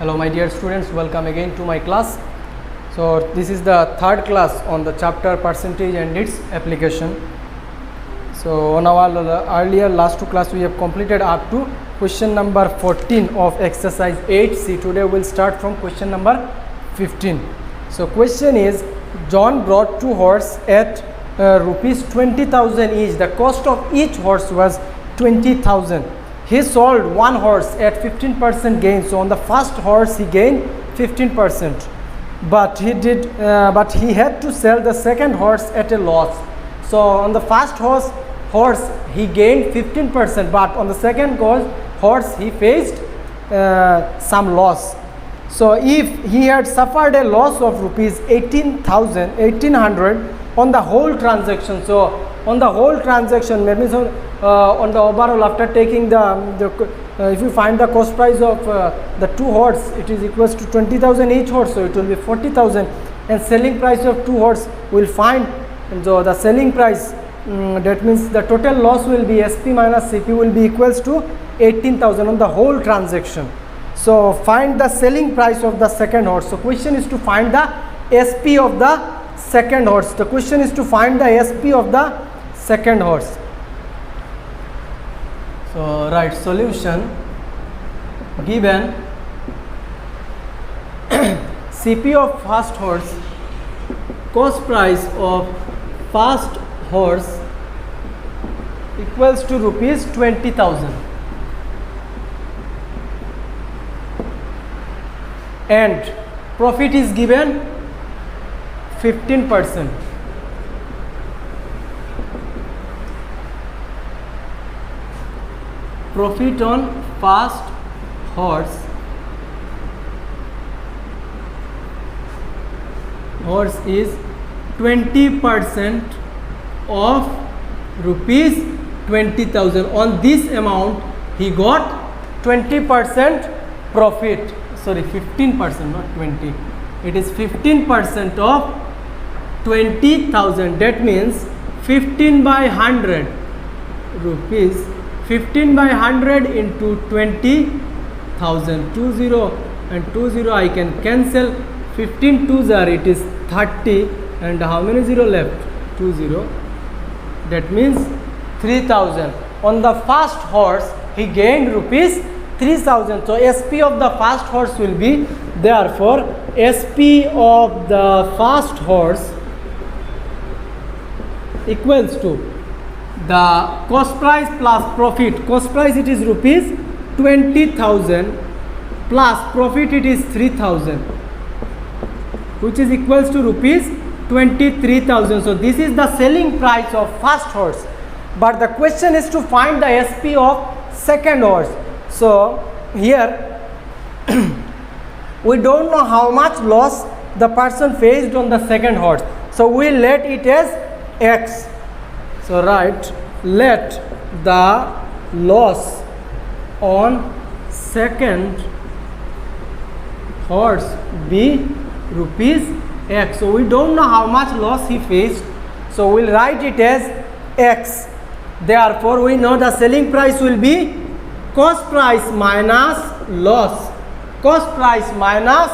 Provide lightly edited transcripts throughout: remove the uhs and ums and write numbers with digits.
Hello my dear students, welcome again to my class. So this is the third class on the chapter percentage and its application. So on our earlier last two class we have completed up to question number 14 of exercise 8C. Today we will start from question number 15. So question is, John brought two horses at rupees 20,000 each. The cost of each horse was 20,000. He sold one horse at 15% gain. So on the first horse he gained 15%, but he had to sell the second horse at a loss. So on the first horse he gained 15%, but on the second horse he faced some loss. So if he had suffered a loss of rupees 1800 on the whole transaction, so on the whole transaction, that means on the overall, after taking if you find the cost price of the two horse, it is equals to 20,000 each horse, so it will be 40,000, and selling price of two horse will find. And so the selling price, that means the total loss will be SP minus CP will be equals to 18,000 on the whole transaction. So find the selling price of the second horse. So question is to find the SP of the second horse. The question is to find the SP of the second horse. So right, solution, given CP of first horse, cost price of first horse equals to rupees 20,000, and profit is given 15%. Profit on first horse is 20% of rupees 20,000. On this amount he got 20% profit. Sorry, 15%, not 20. It is 15% of 20,000. That means 15 by 100 rupees. 15 by 100 into 20,000. 20 and 20 I can cancel. 15 twos are, it is 30, and how many zero left? 20. That means 3,000. On the first horse he gained rupees 3,000. So SP of the first horse will be, therefore SP of the first horse equals to the cost price plus profit. Cost price it is rupees 20,000 plus profit it is 3,000, which is equals to rupees 23,000. So this is the selling price of first horse, but the question is to find the SP of second horse. So here we don't know how much loss the person faced on the second horse, so we let it as X. So right, let the loss on second horse be rupees X. So we don't know how much loss he faced, so we'll write it as X. Therefore we know the selling price will be cost price minus loss. Cost price minus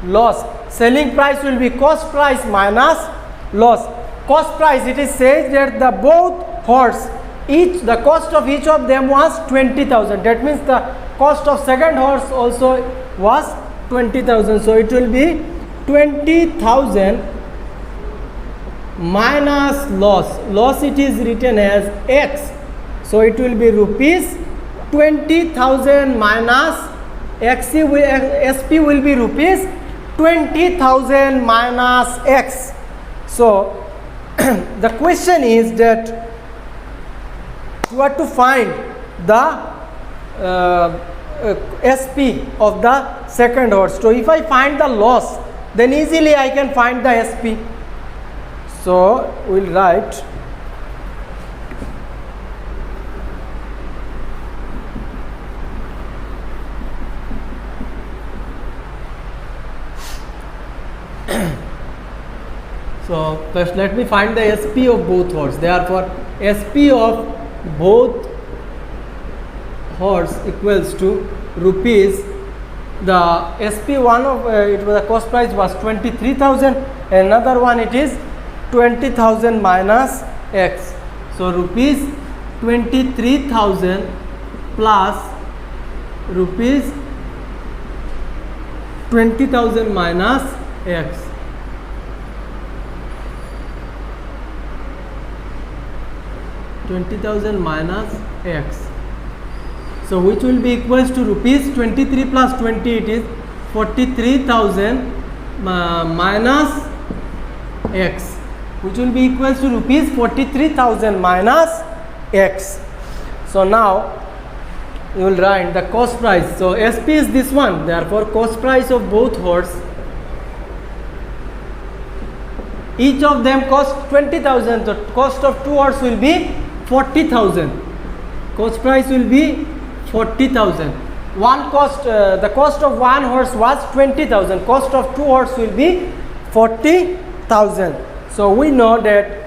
loss. Selling price will be cost price minus loss. Cost price, it is said that the both horse, the cost of each of them was 20,000. That means the cost of second horse also was 20,000. So it will be 20,000 minus loss. Loss it is written as X. So it will be rupees 20,000 minus SP will be rupees 20,000 minus X. So the question is that you have to find the SP of the second horse. So if I find the loss, then easily I can find the SP. So we'll write so first let me find the SP of both horse. Therefore SP of both horse equals to rupees the SP1 of it was the cost price was 23,000, another one it is 20,000 minus X. So rupees 23,000 plus rupees 20,000 minus X. -X. So which will be equals to rupees 23 plus 20, it is 43,000 minus X, which will be equals to rupees 43,000 minus X. So now you will write the cost price. So SP is this one, therefore cost price of both horse, each of them cost 20,000, so cost of two horse will be 40,000. Cost price will be 40,000. One cost, the cost of one horse was 20,000. Cost of two horse will be 40,000. So we know that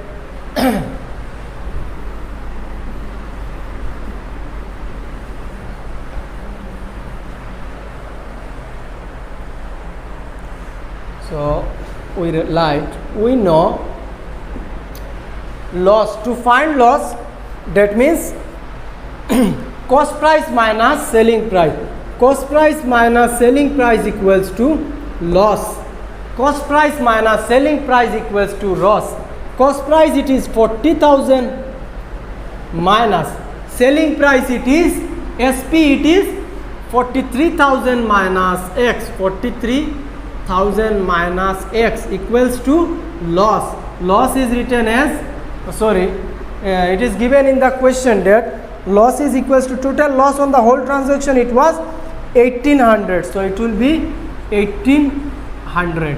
so we know loss. To find loss, that means cost price minus selling price. Cost price minus selling price equals to loss. Cost price minus selling price equals to loss. Cost price it is 40,000 minus selling price it is SP, it is 43,000 minus X. 43,000 minus X equals to loss. Loss is written as it is given in the question that loss is equals to total loss on the whole transaction, it was 1800, so it will be 1800.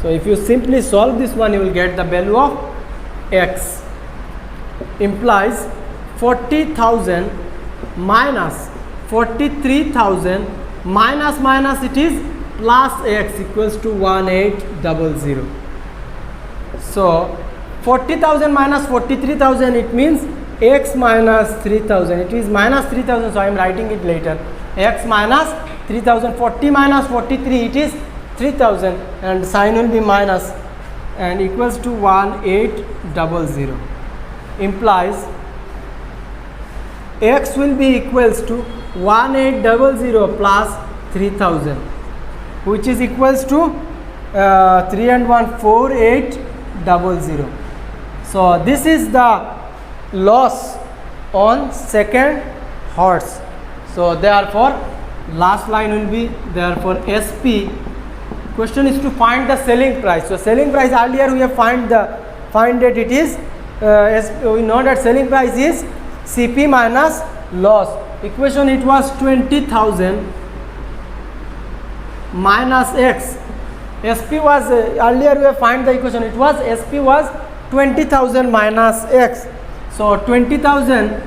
So if you simply solve this one, you will get the value of X, implies 40,000 minus 43,000 minus it is plus X equals to 1800. So 40,000 minus 43,000, it means X minus 3,000. It is minus 3,000, so I am writing it later. X minus 3,000. 40 minus 43, it is 3,000, and sign will be minus, and equals to 1800. Implies X will be equals to 1800 plus 3,000, which is equals to 3 and 1 4800. So this is the loss on second horse. So therefore last line will be therefore SP. Question is to find the selling price. So selling price, earlier we have find that it is we know that selling price is CP minus loss. Equation it was 20,000 minus X. SP was earlier we have find the equation, it was SP was 20,000 minus X. So 20,000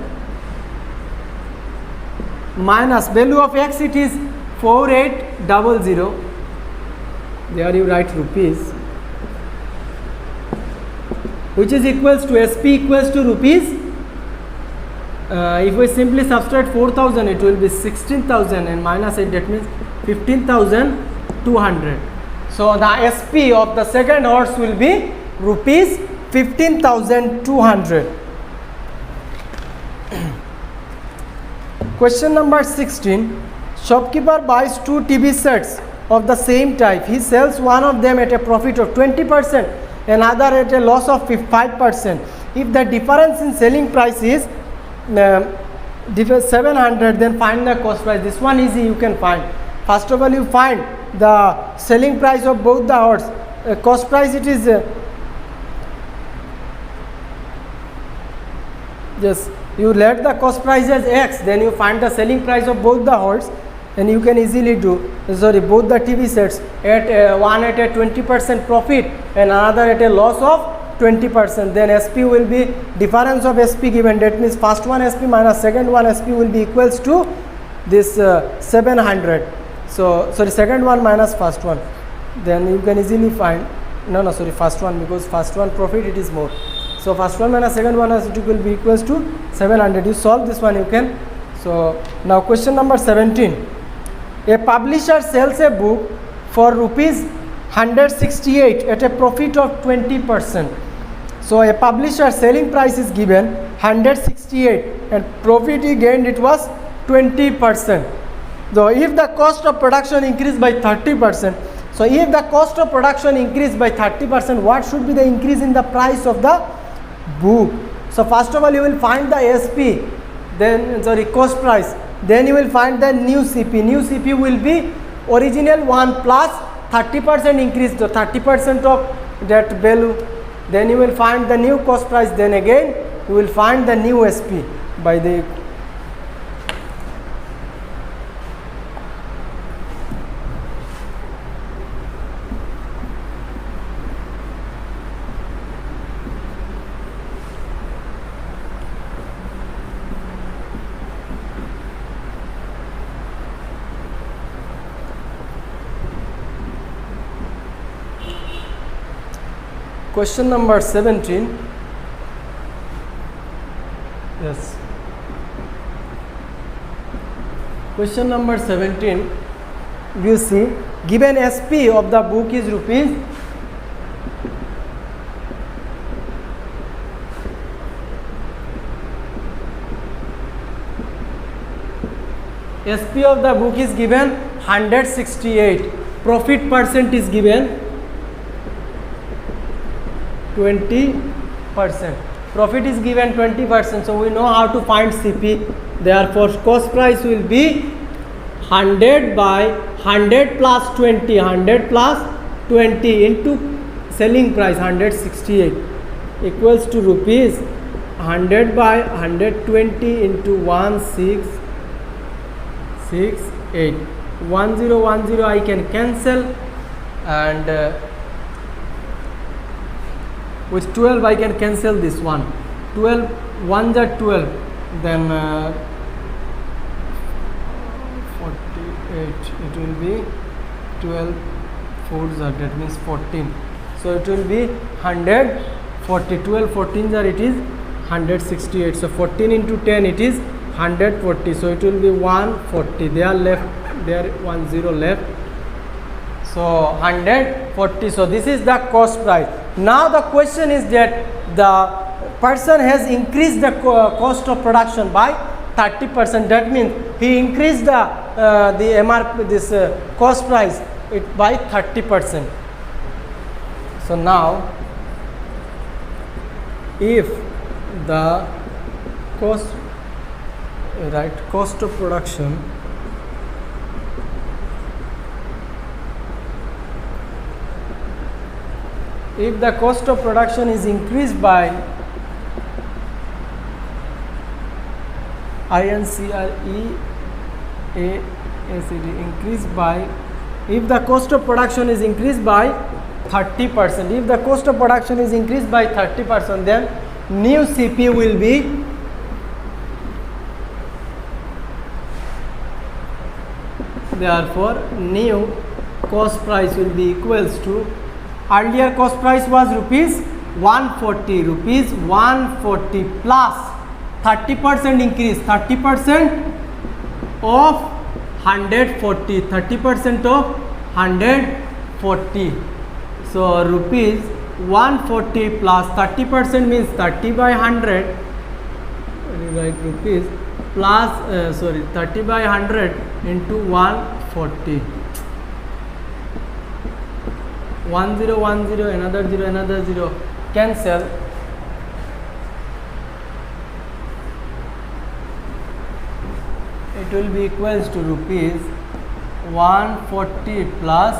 minus value of X, it is 4800. There you write rupees, which is equals to SP equals to rupees. If we simply subtract 4,000, it will be 16,000, and minus 8, that means 15,200. So the SP of the second horse will be rupees 15,200. Question number 16. Shopkeeper buys two TV sets of the same type. He sells one of them at a profit of 20%, another at a loss of 5%. If the difference in selling price is 700, then find the cost price. This one easy, you can find. First of all, you find the selling price of both the horse. Cost price, it is just you let the cost price as X, then you find the selling price of both the horse, and you can easily do both the TV sets at one at a 20% profit and another at a loss of 20%. Then SP will be difference of SP given, that means first one SP minus second one SP will be equals to this 700. So second one minus first one, then you can easily find first one, because first one profit it is more. So first one minus second one, it will be equals to 700. You solve this one, you can So now question number 17. A publisher sells a book for rupees 168 at a profit of 20%. So a publisher selling price is given 168 and profit he gained it was 20%. So if the cost of production increased by 30%, so if the cost of production increased by 30%, what should be the increase in the price of the book? So first of all you will find the SP, then cost price, then you will find the new CP. New CP will be original one plus 30% increase, so 30% of that value. Then you will find the new cost price, then again you will find the new SP by the question number 17. Yes. Question number 17. You see, given SP of the book is rupees 168. Profit percent is given 20%. Profit is given 20%. So we know how to find CP. Therefore, cost price will be 100 by 100 plus 20. 100 plus 20 into selling price 168 equals to rupees 100 by 120 into 1668. 1010 I can cancel, and with 12 I can cancel this one. 12 1s are 12, then 48, it will be 12 4s are, that means 14. So it will be 140. 12 14s are, it is 168. So 14 into 10 it is 140. So it will be 140. They are left, there 10 left. So 140. So this is the cost price. Now the question is that the person has increased the cost of production by 30%. That means he increased the MRP, this cost price it by 30%. So now if the cost of production is increased by if the cost of production is increased by 30%, if the cost of production is increased by 30%, then new CP will be therefore new cost price will be equals to, earlier cost price was rupees 140, rupees 140 plus 30% increase, 30% of 140, 30% of 140. So rupees 140 plus 30% means 30 by 100, right, rupees plus 30 by 100 into 140. 1010, another 0, cancel. It will be equals to rupees 140 plus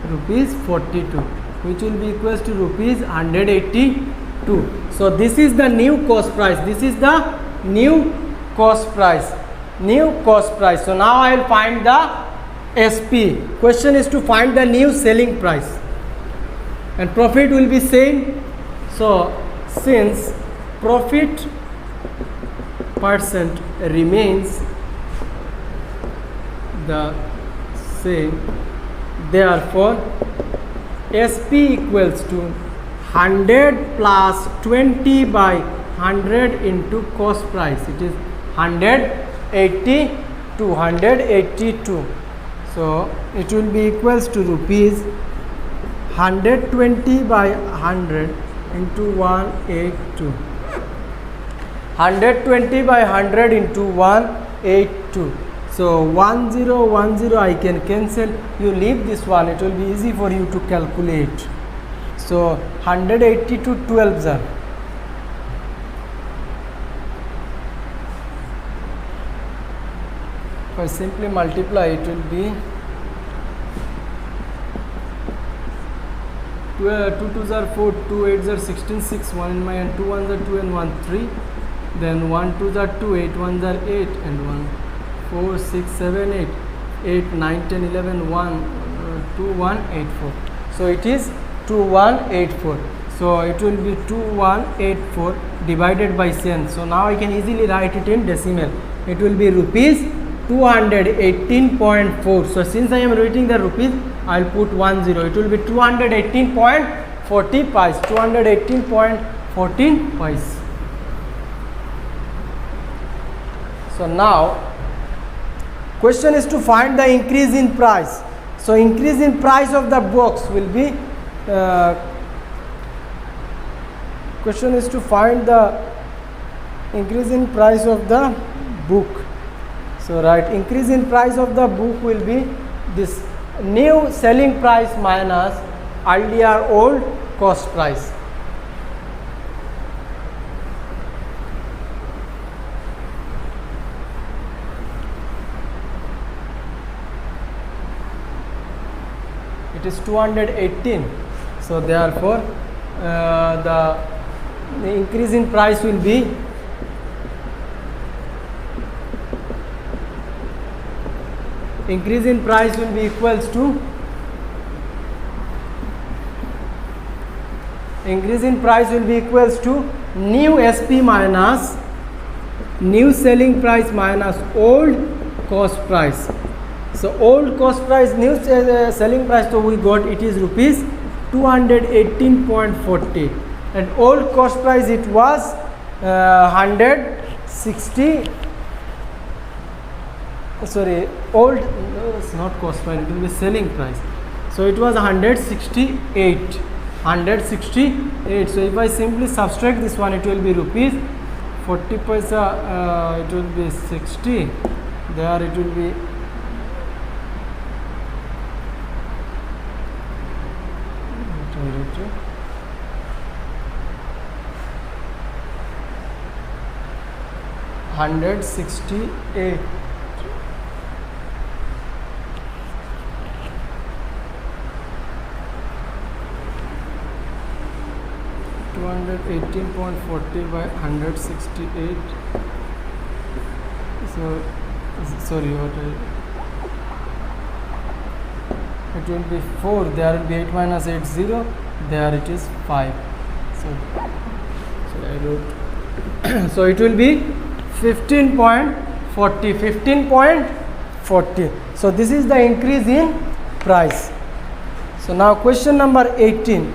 rupees 42, which will be equals to rupees 182. So this is the new cost price. This is the new cost price. So now I will find the SP. Question is to find the new selling price, and profit will be same. So since profit percent remains the same, therefore SP equals to 100 plus 20 by 100 into cost price. It is 180 to 182. So it will be equals to rupees 120 by 100 into 182. 120 by 100 into 182. So 1010 I can cancel. You leave this one. It will be easy for you to calculate. So 182 12s are. If I simply multiply, it will be 2 2s are 4, 2 8s are 16, 6, 1 in my hand, 2 1s are 2 and 1 3. Then 1 2s are 2, 8 1s are 8 and 1 4 6 7 8 8 9 10 11 1 2 1 8 4. So it is 2184. So it will be 2184 divided by 10. So now I can easily write it in decimal. It will be rupees 218.4. So since I am writing the rupees, I will put 10. It will be 218.40 pice. 218.14 pice. So now question is to find the increase in price. So increase in price of the box will be question is to find the increase in price of the book. So right, increase in price of the book will be this new selling price minus earlier old cost price. It is 218. So therefore the increase in price will be equals to new SP minus new selling price minus old cost price. So old cost price, new selling price, so we got it is rupees 218.40 and old cost price it was 160. Sorry, old it's not cost price, it will be selling price. So it was 168. So if I simply subtract this one, it will be rupees 40 paisa. It will be 60. There it will be 168. 218.40 by 168. So sorry, what it will be 4. There will be 8 minus 8 0. There it is 5. So I wrote. So it will be 15.40. So this is the increase in price. So now question number 18.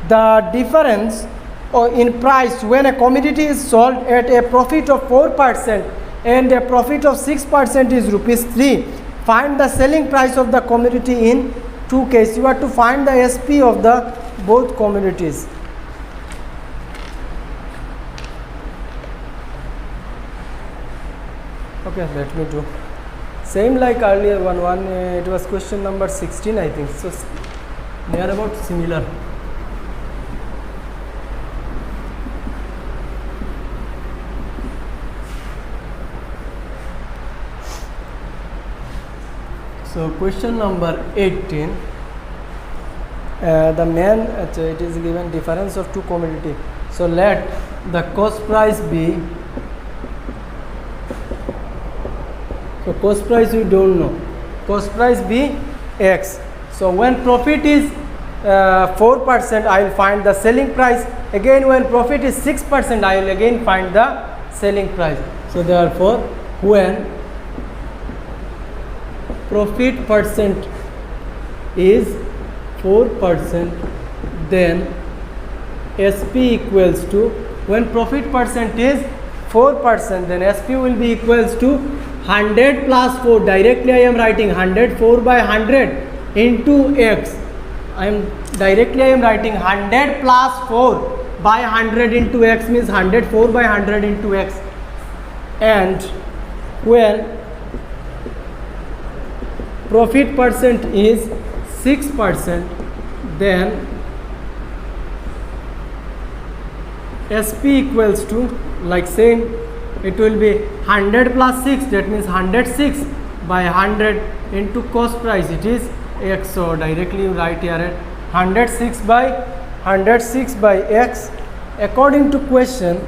The difference in price when a commodity is sold at a profit of 4% and a profit of 6% is rupees 3. Find the selling price of the commodity in two cases. You have to find the SP of the both commodities. Okay, let me do same like earlier one. It was question number 16, I think. So they are about similar. So question number 18. The main it is given difference of two commodity. So let the cost price be. So cost price we don't know. Cost price be X. So when profit is 4%, I will find the selling price. Again, when profit is 6%, I will again find the selling price. So therefore, when profit percent is 4%, then SP equals to When profit percent is 4%, then SP will be equals to 100 plus 4. Directly I am writing 104 by 100 into x. I am writing 100 plus 4 by 100 into x means 104 by 100 into x. And when profit percent is 6%, then SP equals to, like saying, it will be 100 plus 6, that means 106 by 100 into cost price, it is x. So directly you write here at 106 by x. According to question,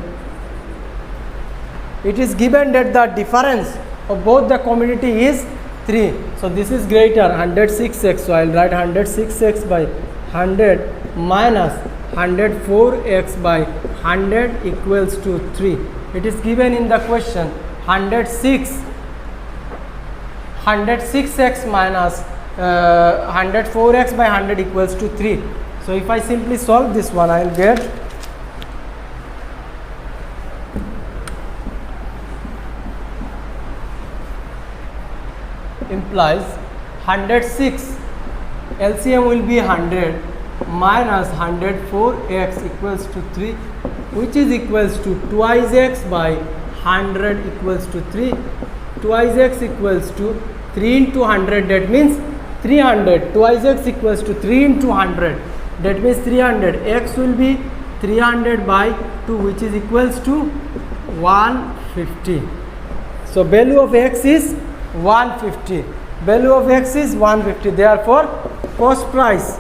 it is given that the difference of both the commodity is 3. So this is greater, 106x. So I will write 106x by 100 minus 104x by 100 equals to 3. It is given in the question 106x minus 104x by 100 equals to 3. So if I simply solve this one, I will get implies 106 LCM will be 100 minus 104x equals to 3, which is equals to twice x by 100 equals to 3. Twice x equals to 3 into 100, that means 300. Twice x equals to 3 into 100, that means 300. X will be 300 by 2, which is equals to 150. So value of x is 150. Value of x is 150. Therefore, cost price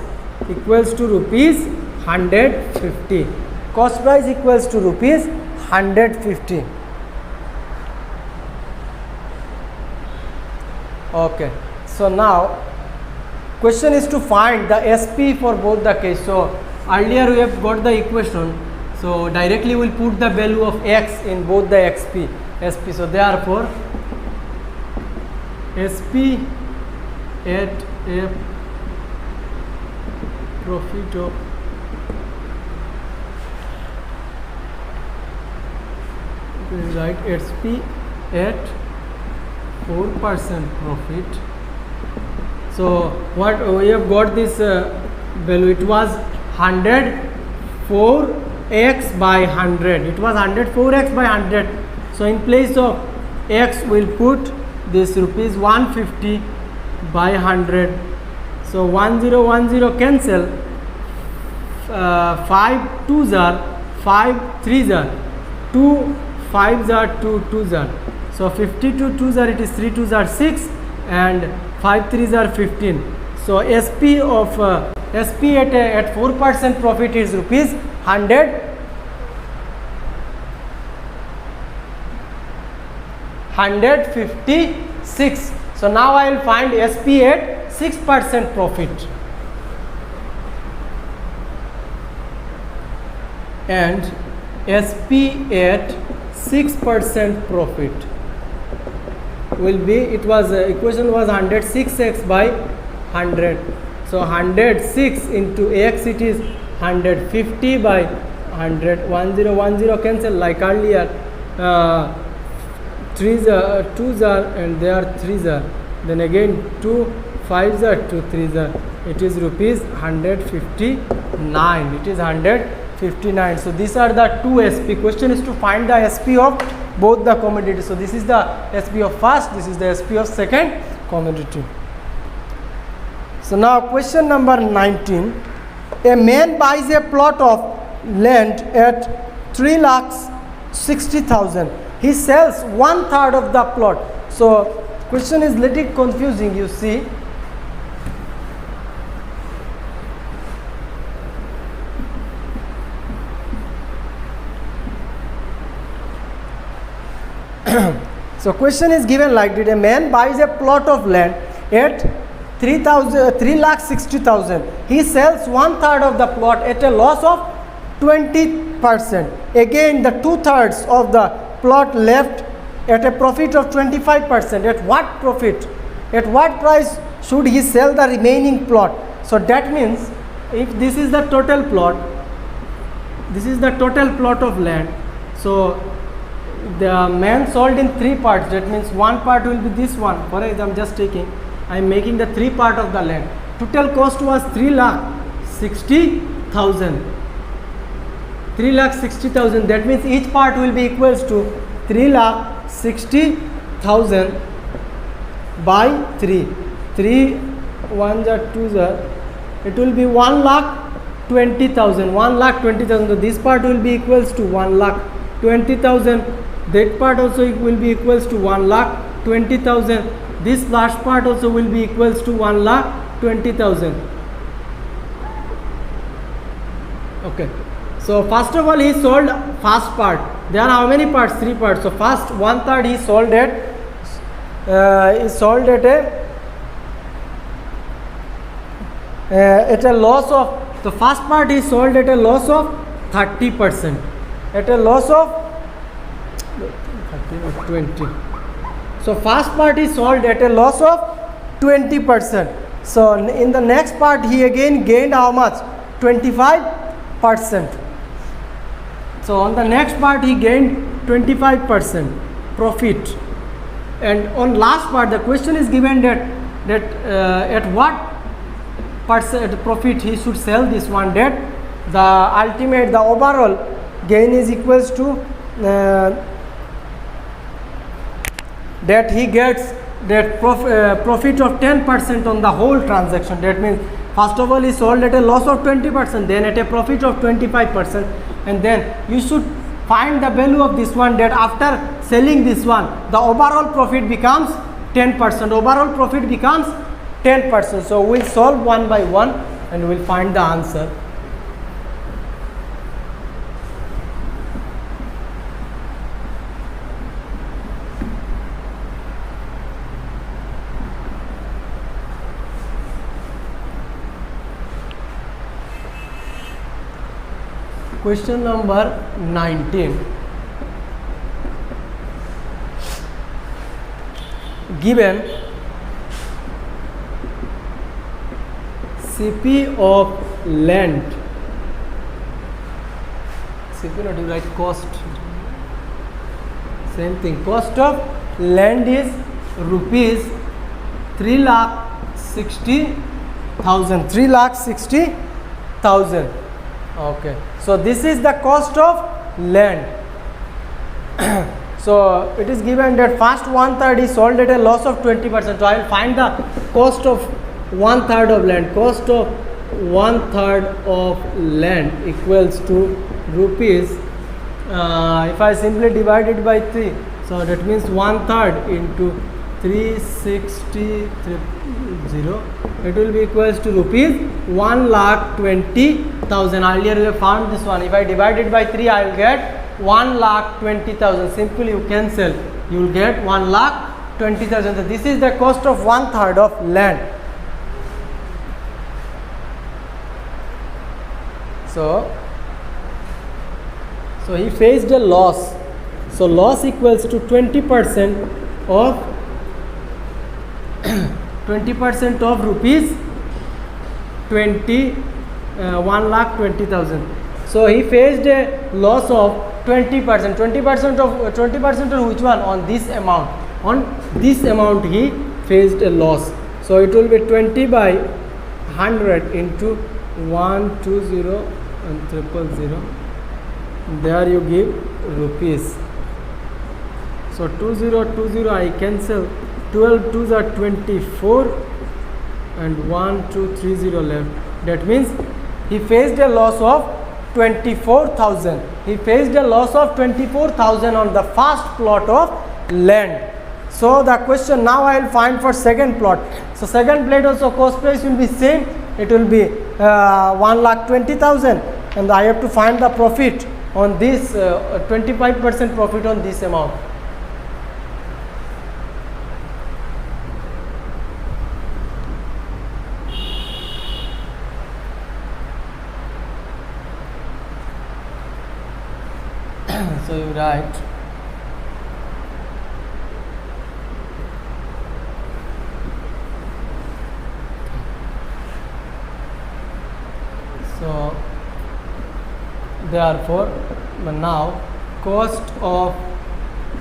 equals to rupees 150. Cost price equals to rupees 150. Okay. So now question is to find the SP for both the case. So earlier we have got the equation. So directly we will put the value of x in both the SP. So therefore SP at a profit of right SP at 4% profit. So what we have got this value, it was 104x by 100. It was 104x by 100. So in place of x we will put this rupees 150 by 100. So 1010 cancel, 5 2s are 5 3s are 2 5s are 2 2s are. So 52 2s are, it is 3 2s are 6 and 5 3s are 15. So SP of SP at 4% profit is rupees 156. So now I will find SP at 6% profit, and SP at 6% profit will be, it was equation was 106x by 100. So 106 into x, it is 150 by 100. 1010 cancel, like earlier, 3s are 2s are and there are 3s are, then again 2 5s are 2 3s are, it is rupees 159. It is 159. So these are the two SP. Question is to find the SP of both the commodity. So this is the SP of first, this is the SP of second commodity. So now question number 19. A man buys a plot of land at 3,60,000. He sells 1/3 of the plot. So question is little confusing, you see. So question is given like that: a man buys a plot of land at 3,60,000. He sells 1/3 of the plot at a loss of 20%. Again, the 2/3 of the plot left at a profit of 25%. At what profit? At what price should he sell the remaining plot? So that means if this is the total plot, this is the total plot of land. So the man sold in 3 parts. That means one part will be this one. For example, I'm just taking, I'm making the 3 part of the land. Total cost was 3,60,000. 3,60,000. That means each part will be equals to 3,60,000 by 3. 3 1s are 2s are. It will be 1,20,000. 1,20,000. So this part will be equals to 1,20,000. That part also will be equals to 1,20,000. This last part also will be equals to 1,20,000. Okay. So first of all, he sold first part. There are how many parts? 3 parts. So first 1/3 he sold at a loss of, the first part he sold at a loss of 30%. At a loss of 20. So first part he sold at a loss of 20%. So in the next part he again gained how much? 25%. So on the next part he gained 25% profit. And on last part the question is given that at what percent profit he should sell this one, that the ultimate, the overall gain is equals to that he gets that profit of 10% on the whole transaction. That means first of all he sold at a loss of 20%, then at a profit of 25%, and then you should find the value of this one, that after selling this one the overall profit becomes 10%. Overall profit becomes 10%. So we'll solve one by one and we'll find the answer. Question number 19. Given CP of land, CP not you write cost, same thing, cost of land is rupees 3,60,000. 3,60,000. Okay, so this is the cost of land. So it is given that first 1/3 is sold at a loss of 20%. So I will find the cost of 1/3 of land. Cost of 1/3 of land equals to rupees. If I simply divide it by 3, so that means 1/3 into 360,000. It will be equals to rupees 1,20,000. Earlier we have found this one. If I divide it by 3, I will get 1,20,000. Simply you cancel, you will get 1,20,000. So this is the cost of 1/3 of land. So he faced a loss. So loss equals to 20% of 20% of rupees 1,20,000. So he faced a loss of 20%. 20% of which one? On this amount. On this amount he faced a loss. So it will be 20 by 100 into 120 and 000. There you give rupees. So 2020 I cancel. 12 2s are 24 and 1,230 left. That means he faced a loss of 24,000. He faced a loss of 24,000 on the first plot of land. So the question now I will find for second plot. So second plot also cost price will be same. It will be 1,20,000, and I have to find the profit on this 25% profit on this amount. So you write Therefore, now cost of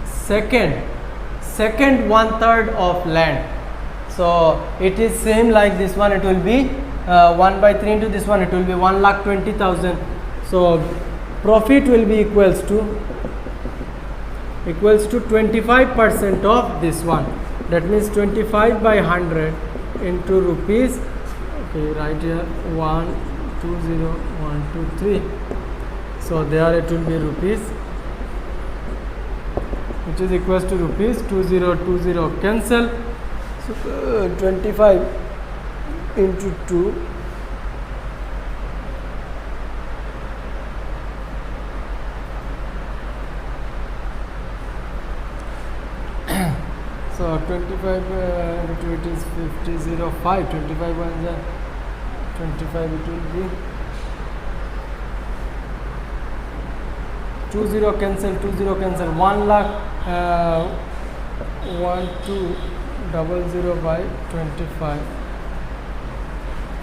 second 1/3 of land. So it is same like this one. It will be 1/3 into this one. It will be 1,20,000. So profit will be equals to 25% of this one. That means 25 by 100 into rupees. Okay, right here 120,123. So there it will be rupees, which is equals to rupees 2020. Cancel. So 25 into 2. So 25 into it is 50,05. 25 1 25, it will be 20 cancel, 1 lakh 1200 by 25.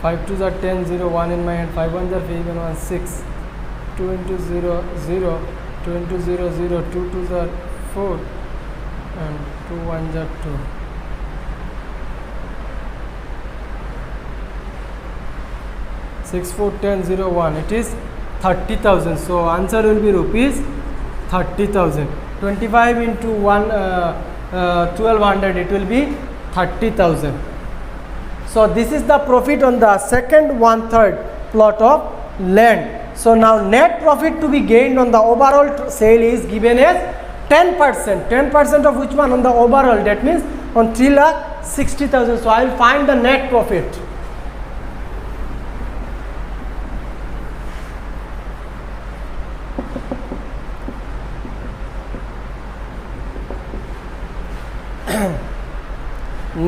5 2s are 10, 0 1 in my hand, 5 1s are 5 and 1 6. 2 into 0 0, 2 into 0 0, 2 2s are 4 and 2 1s are 2. 6 4 10 0 1, it is 30,000. So answer will be rupees 30,000. 25 into 1200, it will be 30,000. So this is the profit on the second 1/3 plot of land. So now net profit to be gained on the overall sale is given as 10%. 10% of which one? On the overall. That means on 3,60,000. So I will find the net profit.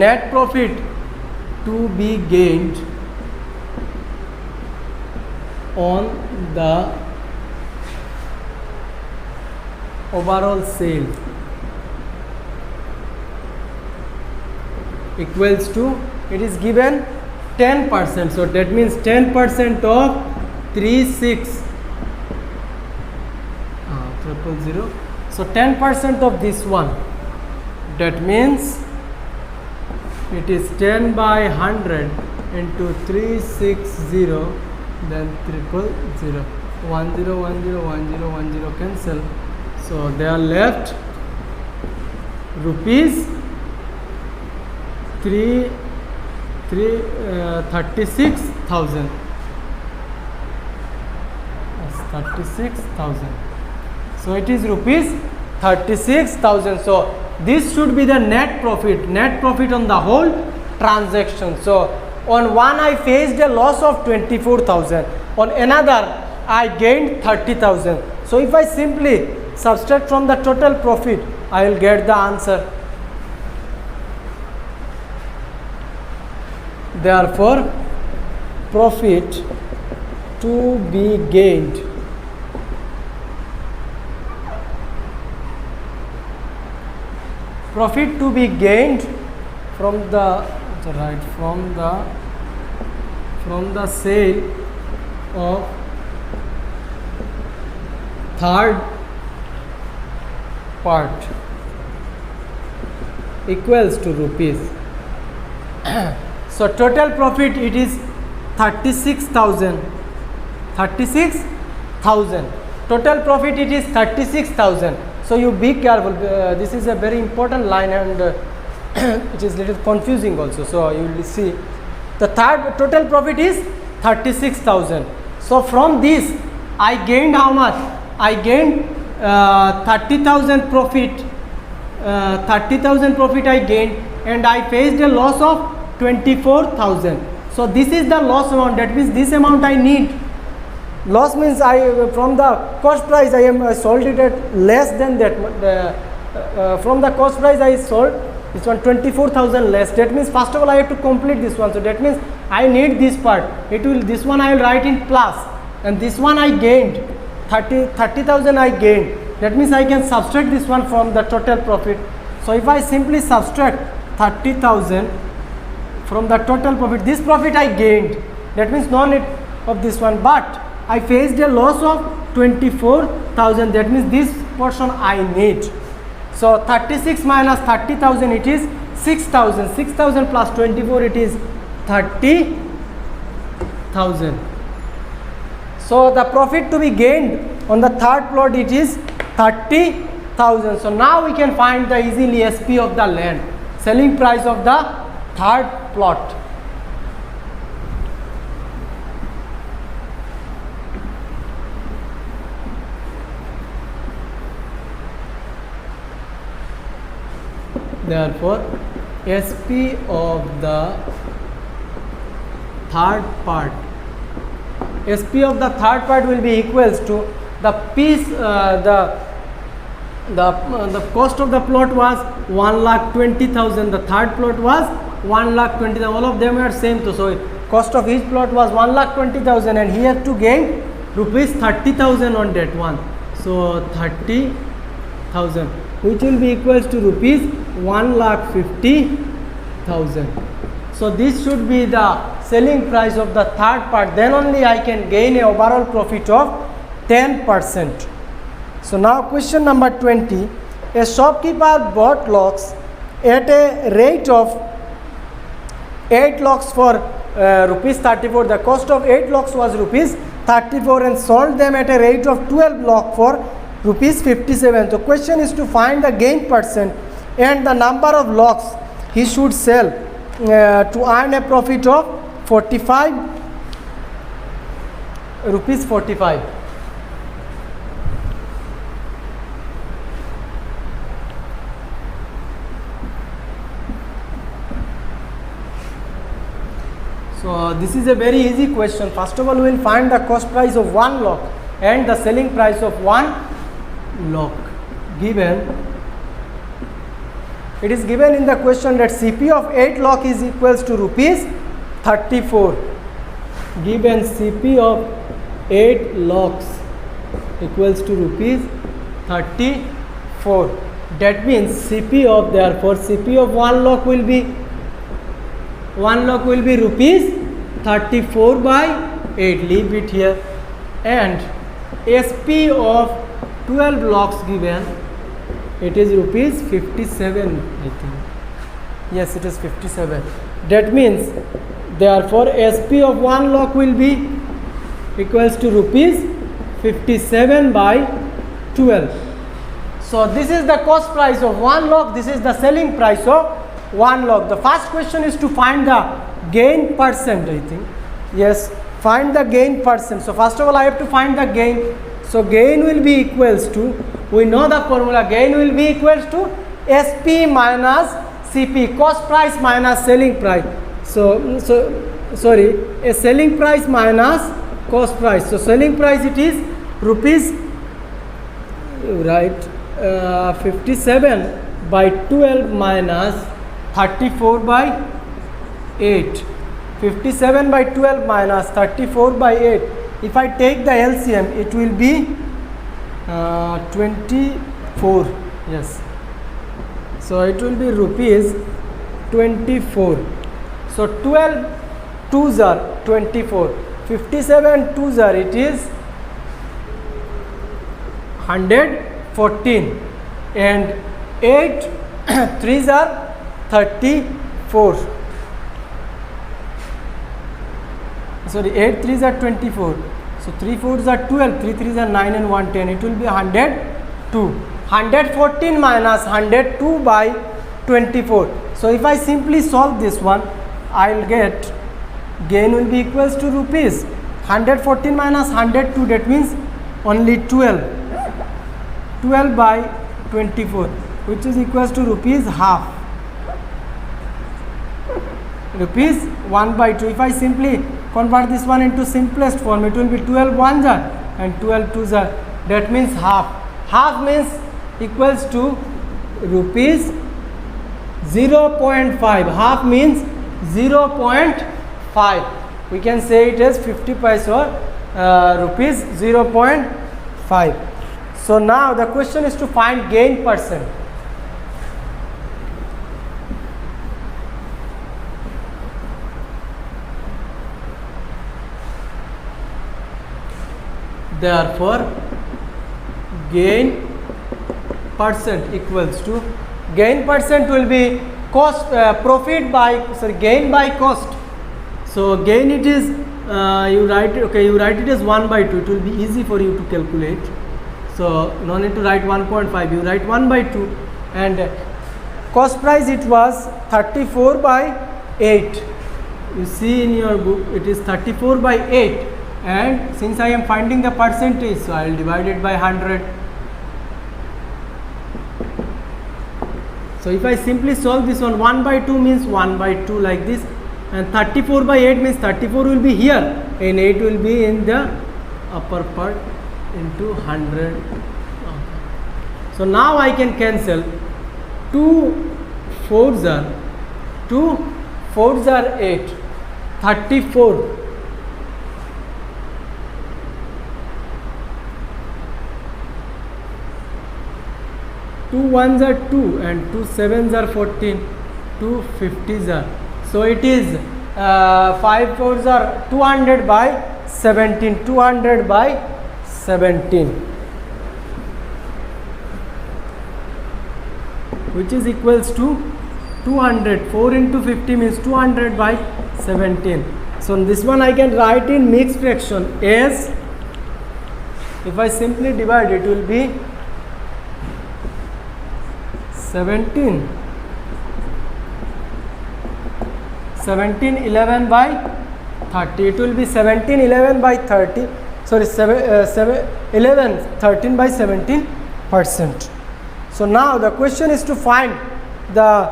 Net profit to be gained on the overall sale equals to, it is given 10%. So that means 10% of 36,000. So 10% of this one, that means it is 10 by 100 into 360, then 000. 10 10 10 10 cancel. So they are left rupees 36,000. 36,000. So it is rupees 36,000. So this should be the net profit on the whole transaction. So on one I faced a loss of 24,000, on another I gained 30,000. So if I simply subtract from the total profit, I will get the answer. Therefore, profit to be gained from the sale of third part equals to rupees. So total profit, it is 36,000. Total profit, it is 36,000. So you be careful. This is a very important line, and it is little confusing also. So you will see the third total profit is 36,000. So from this I gained how much? I gained 30,000 profit. 30,000 profit I gained, and I faced a loss of 24,000. So this is the loss amount. That means this amount I need. Loss means from the cost price I sold it at less than that. From the cost price I sold this one 24,000 less. That means first of all I have to complete this one. So that means I need this part. This one I will write in plus, and this one I gained 30,000 I gained. That means I can subtract this one from the total profit. So if I simply subtract 30,000 from the total profit, this profit I gained. That means no need of this one, but I faced a loss of 24,000. That means this portion I need. So 36 minus 30,000, it is 6,000. 6,000 plus 24, it is 30,000. So the profit to be gained on the third plot, it is 30,000. So now we can find the easily SP of the land, selling price of the third plot. Therefore, SP of the third part, SP of the third part will be equals to the piece, the cost of the plot was 1,20,000, the third plot was 1,20,000, all of them are same. So cost of each plot was 1,20,000, and he had to gain rupees 30,000 on that one. So 30,000, which will be equals to rupees 1,50,000. So this should be the selling price of the third part. Then only I can gain a overall profit of 10%. So now question number 20. A shopkeeper bought locks at a rate of 8 locks for rupees 34. The cost of 8 locks was rupees 34 and sold them at a rate of 12 lock for rupees 57. So question is to find the gain percent and the number of locks he should sell to earn a profit of 45 rupees 45. So this is a very easy question. First of all, we will find the cost price of one lock and the selling price of one lock. Given, it is given in the question that CP of 8 lock is equals to rupees 34. Given CP of 8 locks equals to rupees 34. That means CP of, therefore CP of one lock will be rupees 34 by 8. Leave it here. And SP of 12 locks given, it is rupees 57, I think. Yes, it is 57. That means, therefore SP of one lock will be equals to rupees 57 by 12. So this is the cost price of one lock. This is the selling price of one lock. The first question is to find the gain percent, I think. Yes, find the gain percent. So first of all, I have to find the gain. So gain will be equals to, we know the formula, gain will be equals to SP minus CP, cost price minus selling price. So a selling price minus cost price. So selling price, it is rupees, right, 57 by 12 minus 34 by 8. 57 by 12 minus 34 by 8. If I take the LCM, it will be 24. Yes. So it will be rupees 24. So 12 twos are 24. 57 twos are, it is 114. And 8 threes are 34. Sorry, 8 threes are 24. So 3 fours are 12, 3 threes are 9 and 1 10. It will be 102. 114 minus 102 by 24. So if I simply solve this one, I will get gain will be equals to rupees 114 minus 102, that means only 12. 12 by 24, which is equals to rupees half. Rupees 1 by 2. If I simply convert this one into simplest form, it will be 12 ones are and 12 twos are. That means half. Half means equals to rupees 0.5. Half means 0.5. We can say it as 50 paise or rupees 0.5. So now the question is to find gain percent. therefore gain percent equals to, gain percent will be cost, profit by, sorry, gain by cost. So gain it is, you write it, okay, you write it as 1 by 2, it will be easy for you to calculate. So no need to write 1.5, you write 1 by 2, and cost price it was 34 by 8. You see in your book it is 34 by 8, and since I am finding the percentage, so I will divide it by 100. So if I simply solve this one, 1 by 2 means 1 by 2 like this, and 34 by 8 means 34 will be here and 8 will be in the upper part into 100. So now I can cancel 2 4s are 8, 34. 2 1s are 2 and 2 7s are 14, 2 50s are. So it is 5 4s are 200 by 17, 200 by 17, which is equals to 200. 4 into 50 means 200 by 17. So this one I can write in mixed fraction as, if I simply divide it will be 17 11 by 30. It will be 17 11 by 30, sorry, 11 13 by 17%. So now the question is to find the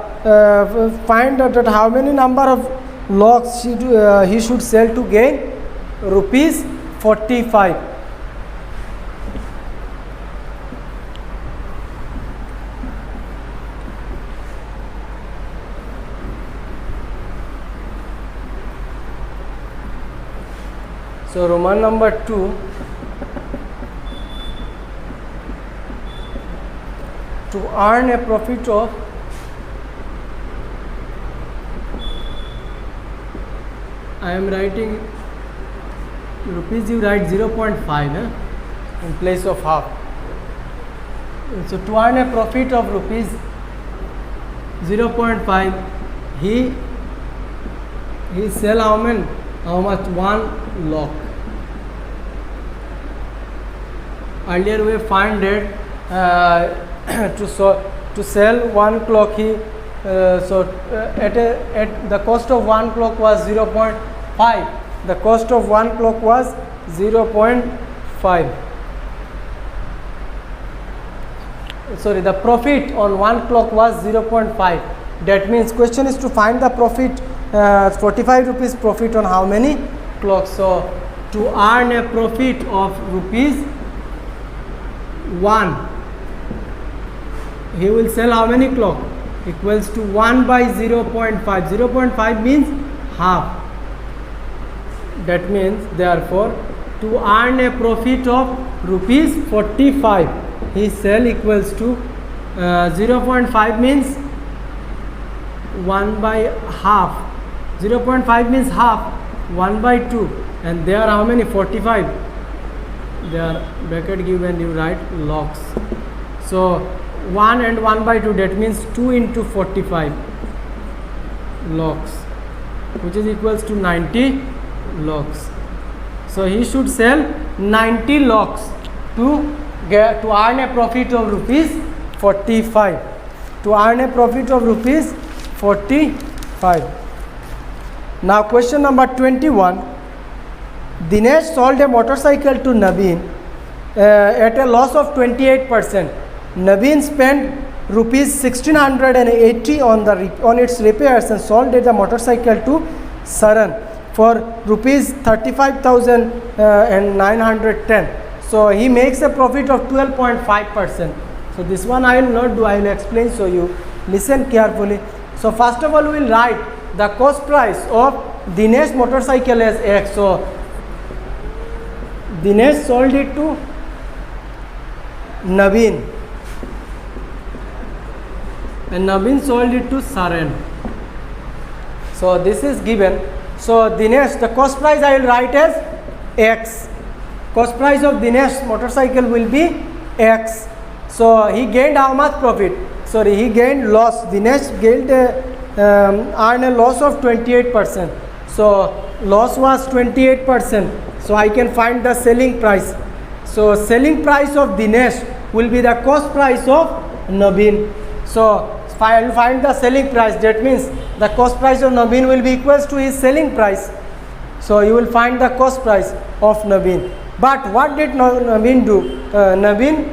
find that how many number of logs he should sell to gain rupees 45. So Roman number 2, to earn a profit of I am writing rupees, you write 0.5 in place of half. So to earn a profit of rupees 0.5, he sell how much? 1 log. Earlier we find that to sell 1 clock, he at the cost of 1 clock was 0.5. The cost of 1 clock was 0.5. Sorry, the profit on 1 clock was 0.5. That means question is to find the profit, 45 rupees profit on how many clocks. So to earn a profit of rupees 1, he will sell how many clock? Equals to 1 by 0.5. 0.5 means half. That means therefore to earn a profit of rupees 45, he sell equals to 0.5 means 1 by half. 0.5 means half, 1 by 2, and there are how many? 45. They are bracket given, you write logs. So 1 and 1 by 2, that means 2 into 45 logs, which is equals to 90 logs. So he should sell 90 logs to earn a profit of rupees 45. To earn a profit of rupees 45. Now question number 21. Dinesh sold a motorcycle to Naveen at a loss of 28%. Naveen spent rupees 1680 on its repairs and sold the motorcycle to Saran for rupees 35,910. So he makes a profit of 12.5%. So this one I will not do, I will explain, so you listen carefully. So first of all we will write the cost price of Dinesh motorcycle as X. So Dinesh sold it to Naveen and Naveen sold it to Saran. So this is given. So Dinesh, the cost price I will write as X. cost price of Dinesh motorcycle will be X. So he gained how much profit? Sorry, he gained loss. Dinesh gained earned a loss of 28%. So loss was 28%. So I can find the selling price. So selling price of Dinesh will be the cost price of Naveen. So I will find the selling price. That means the cost price of Naveen will be equals to his selling price. So you will find the cost price of Naveen. But what did Naveen do? Naveen,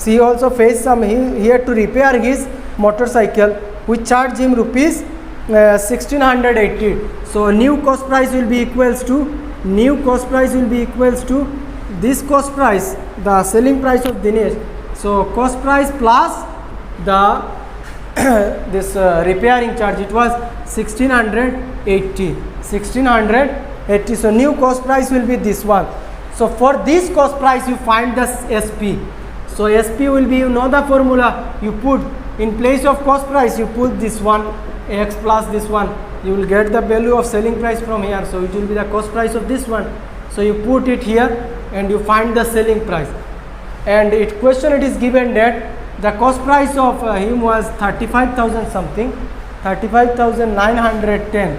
he also faced some, he had to repair his motorcycle, which charged him rupees 1680. So new cost price will be equals to this cost price, the selling price of Dinesh. So cost price plus the this repairing charge, it was 1680. So new cost price will be this one. So for this cost price you find the SP. So SP will be, you know the formula, you put in place of cost price, you put this one X plus this one, you will get the value of selling price from here. So it will be the cost price of this one. So you put it here and you find the selling price. And it question, it is given that the cost price of him was 35,000 something, 35,910.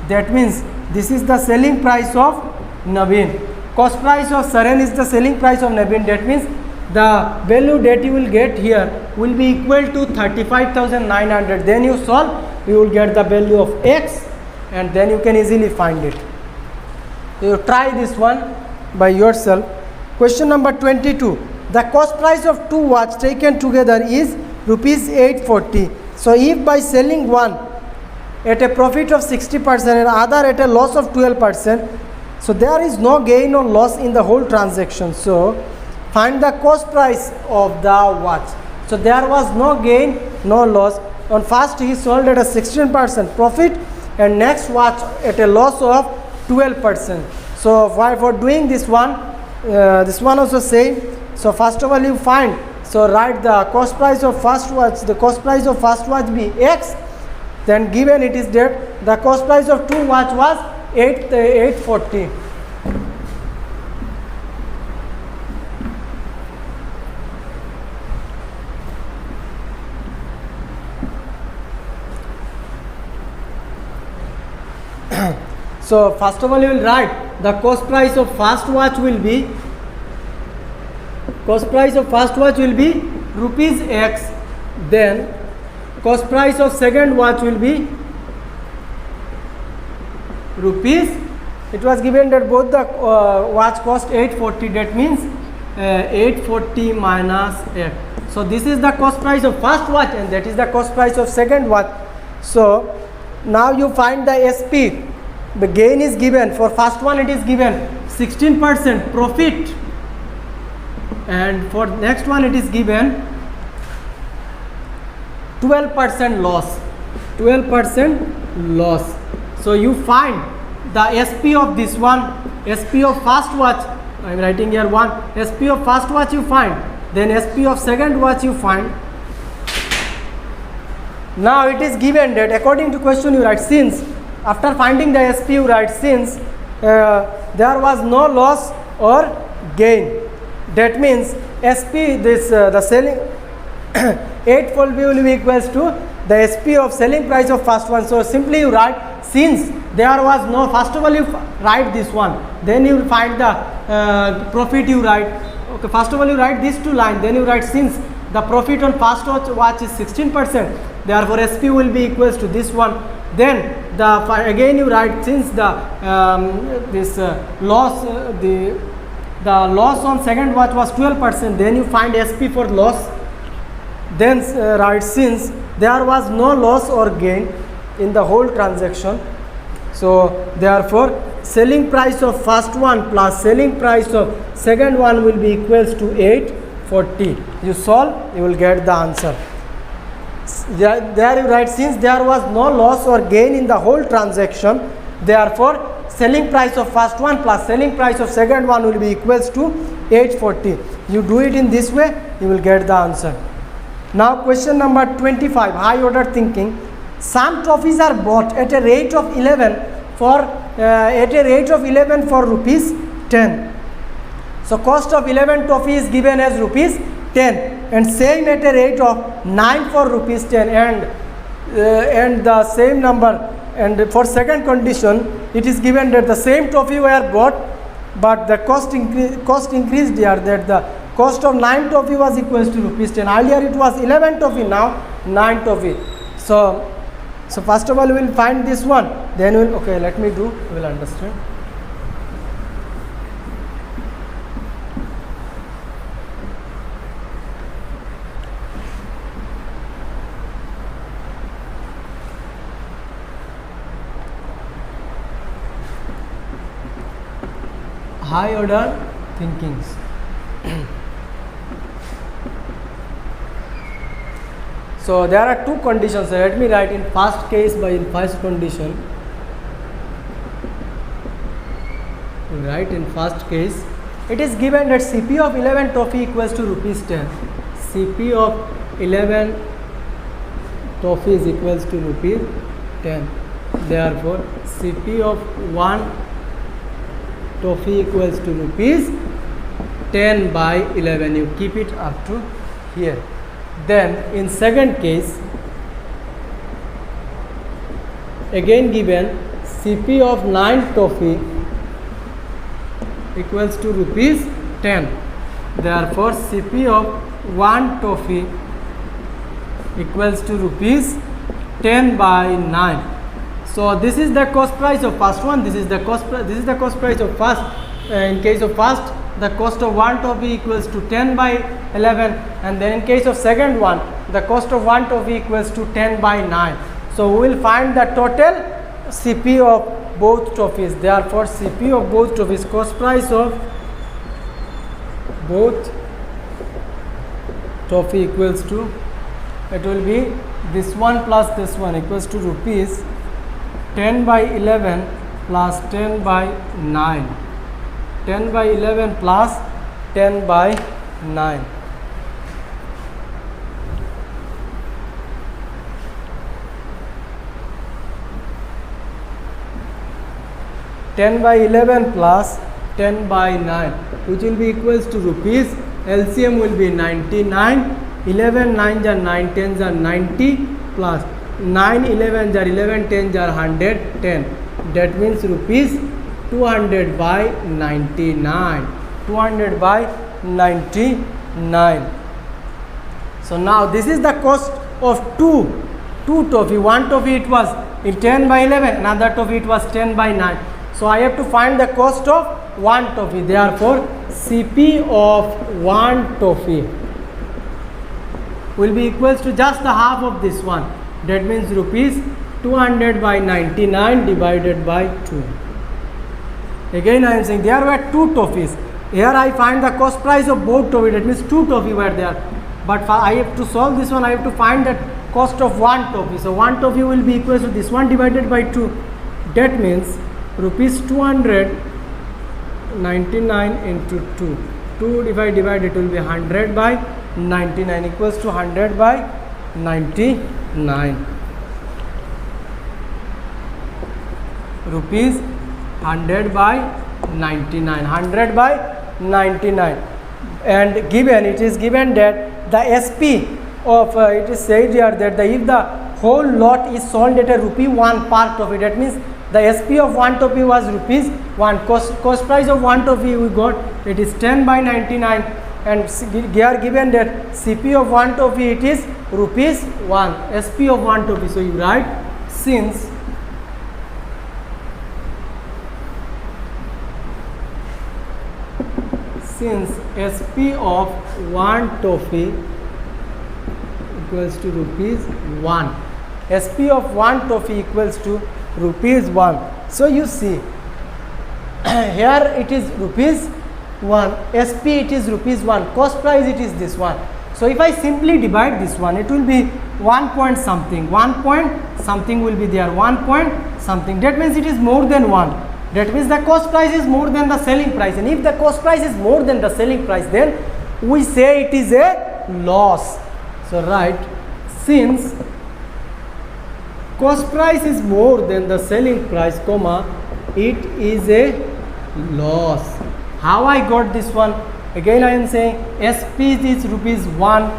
That means this is the selling price of Naveen. Cost price of Saren is the selling price of Naveen. That means the value that you will get here will be equal to 35,900. Then you solve, you will get the value of X, and then you can easily find it. So you try this one by yourself. Question number 22. The cost price of 2 watch taken together is rupees 840. So if by selling one at a profit of 60% and other at a loss of 12%, so there is no gain or loss in the whole transaction. So find the cost price of the watch. So there was no gain, no loss. On first he sold at a 16% profit, and next watch at a loss of 12%. So for doing this one also same. So first of all you find, so write the cost price of first watch, the cost price of first watch be X, then given it is that the cost price of 2 watch was 840. So first of all you will write the cost price of first watch will be rupees X, then cost price of second watch will be rupees, it was given that both the watch cost 840, that means 840 minus X. So this is the cost price of first watch and that is the cost price of second watch. So now you find the SP. The gain is given, for first one it is given 16% profit, and for next one it is given 12% loss. So you find the SP of this one, SP of first watch, I am writing here 1, SP of first watch you find, then SP of second watch you find. Now it is given that according to question you write, since, after finding the SP you write, since there was no loss or gain, that means SP, this the selling 840 will be equals to the SP of selling price of first one. So simply you write, since there was no, first of all you write this one, then you will find the profit you write. Okay, first of all you write these two lines, then you write, since the profit on first watch is 16%, therefore SP will be equals to this one. Then again you write, since the loss the loss on second watch was 12%, then you find SP for loss. Then write, since there was no loss or gain in the whole transaction, so therefore selling price of first one plus selling price of second one will be equals to 840. You solve, you will get the answer. There you write, since there was no loss or gain in the whole transaction, therefore selling price of first one plus selling price of second one will be equals to 840. You do it in this way, you will get the answer. Now question number 25, high order thinking. Some trophies are bought at a rate of 11 for rupees 10. So cost of 11 toffee is given as rupees 10, and same at a rate of 9 for rupees 10, and the same number. And for second condition, it is given that the same toffee were bought, but the cost increased here, that the cost of 9 toffee was equals to rupees 10. Earlier it was 11 toffee, now 9 toffee. So first of all we will find this one, then we'll, okay, let me do, we will understand. High order thinkings. So there are two conditions. So let me write in first case by in first condition. Right, in first case, it is given that CP of 11 toffee equals to rupees 10. CP of 11 toffee is equals to rupees 10. Therefore, CP of 1 toffee equals to rupees 10 by 11. You keep it up to here. Then in second case, again given CP of 9 toffee equals to rupees 10. Therefore CP of 1 toffee equals to rupees 10 by 9. So this is the cost price of first one, this is the cost price of first. In case of first, the cost of 1 toffee equals to 10 by 11, and then in case of second one, the cost of 1 toffee equals to 10 by 9. So we will find the total CP of both toffees. Therefore CP of both toffees, cost price of both toffee equals to, it will be this one plus this one equals to rupees 10 by 11 plus 10 by 9. 10 by 11 plus 10 by 9. Ten by 11 plus 10 by 9, which will be equals to rupees, LCM will be 99, 11 9s are 9 10s are 90, plus 9 11s are 11 10s are 110. That means rupees 200 by 99. 200 by 99. So now this is the cost of two toffee. One toffee it was in 10 by 11, another toffee it was 10 by 9. So I have to find the cost of one toffee. Therefore CP of one toffee will be equals to just the half of this one. That means rupees 200 by 99 divided by 2. Again I am saying there were two toffees. Here I find the cost price of both toffee. That means two toffee were there. But I have to solve this one, I have to find the cost of one toffee. So one toffee will be equals to this one divided by 2. That means rupees 299 into 2. 2 divide it will be 100 by 99 equals to 100 by 99. Rupees 100 by 99. 100 by 99. And given, it is given that the SP of it is said here that if the whole lot is sold at a rupee 1 per toffee, that means the SP of 1 toffee was rupees 1. Cost price of 1 toffee we got, it is 10 by 99, and here given that CP of 1 toffee it is rupees 1. SP of 1 toffee. So you write since SP of 1 toffee equals to rupees 1. SP of 1 toffee equals to rupees 1. So you see here it is rupees 1, SP it is rupees 1, cost price it is this one. So if I simply divide this one, it will be 1 point something, 1 point something will be there, 1 point something. That means it is more than 1. That means the cost price is more than the selling price, and if the cost price is more than the selling price, then we say it is a loss. So write, since cost price is more than the selling price, comma, it is a loss. How I got this one? Again I am saying SP is rupees 1.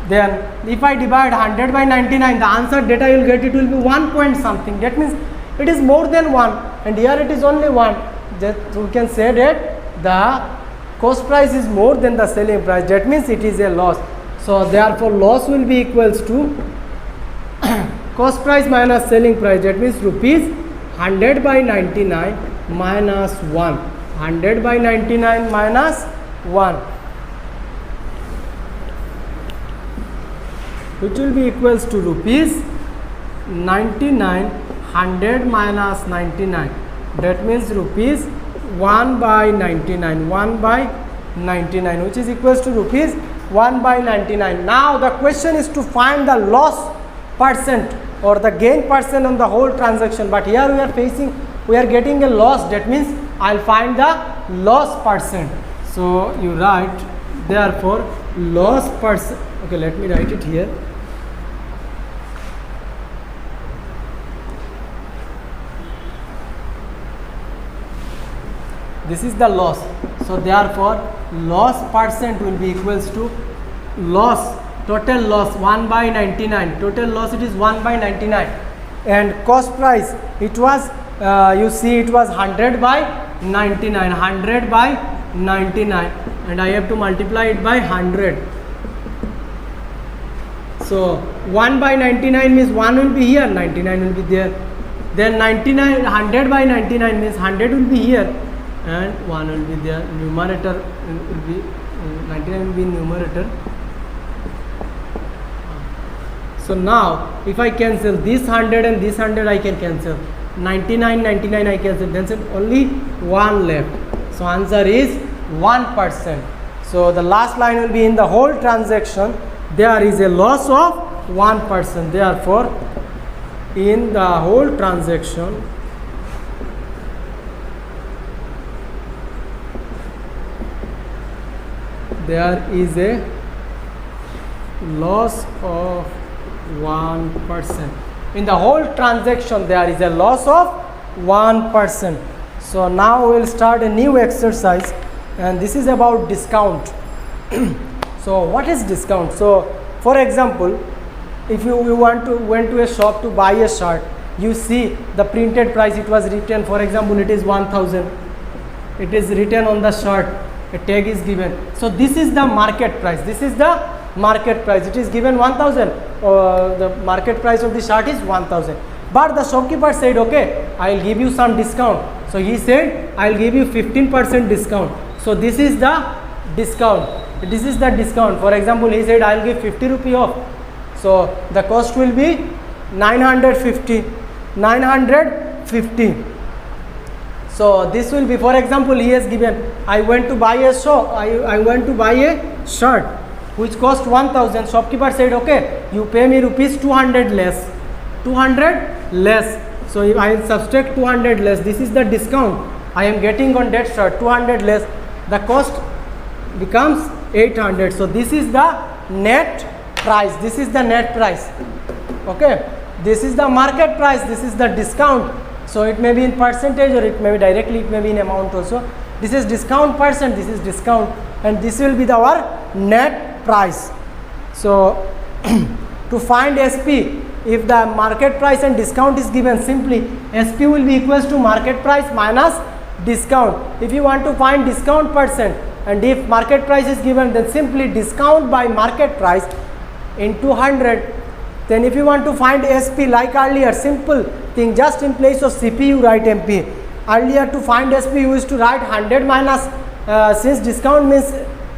Then if I divide 100 by 99, the answer that I will get, it will be 1 point something. That means it is more than 1, and here it is only 1. That we can say that the cost price is more than the selling price. That means it is a loss. So therefore loss will be equals to cost price minus selling price. That means rupees 100 by 99 minus 1. 100 by 99 minus 1, which will be equals to rupees 99. 100 minus 99, that means rupees 1 by 99. 1 by 99, which is equals to rupees 1 by 99. Now the question is to find the loss percent or the gain percent on the whole transaction. But here we are getting a loss. That means I'll find the loss percent. So you write therefore loss percent. Okay, let me write it here. This is the loss. So therefore loss percent will be equals to loss, total loss 1 by 99. Total loss, it is 1 by 99. And cost price, it was you see it was 100 by 99. 100 by 99, and I have to multiply it by 100. So 1 by 99 means 1 will be here, 99 will be there. Then 99, 100 by 99 means 100 will be here and 1 will be there. Numerator will be 99 will be numerator. So now if I cancel this 100 and this 100, I can cancel 99, 99 I cancel, then only 1 left. So answer is 1%. So the last line will be in the whole transaction there is a loss of 1%. Therefore in the whole transaction there is a loss of 1%. In the whole transaction there is a loss of 1%. So now we will start a new exercise, and this is about discount. So what is discount? So for example, if you went to a shop to buy a shirt, you see the printed price, it was written, for example, it is 1000. It is written on the shirt, a tag is given. So this is the market price. This is the market price. It is given 1000. The market price of the shirt is 1000. But the shopkeeper said, okay, I will give you some discount. So he said, I will give you 15% discount. So this is the discount. This is the discount. For example, he said, I will give 50 rupee off. So the cost will be 950. 950. So this will be, for example, he has given, I went to buy a I went to buy a shirt which cost 1000. Shopkeeper said, okay, you pay me rupees 200 less. 200 less. So if I subtract 200 less, this is the discount I am getting on that shirt. 200 less, the cost becomes 800. So this is the net price. This is the net price. Okay, this is the market price. This is the discount. So it may be in percentage, or it may be directly, it may be in amount also. This is discount percent, this is discount, and this will be our net price. So to find SP, if the market price and discount is given, simply SP will be equals to market price minus discount. If you want to find discount percent, and if market price is given, then simply discount by market price into 100. Then if you want to find SP, like earlier, simple thing, just in place of CP you write MP. Earlier to find SP you used to write 100 minus, since discount means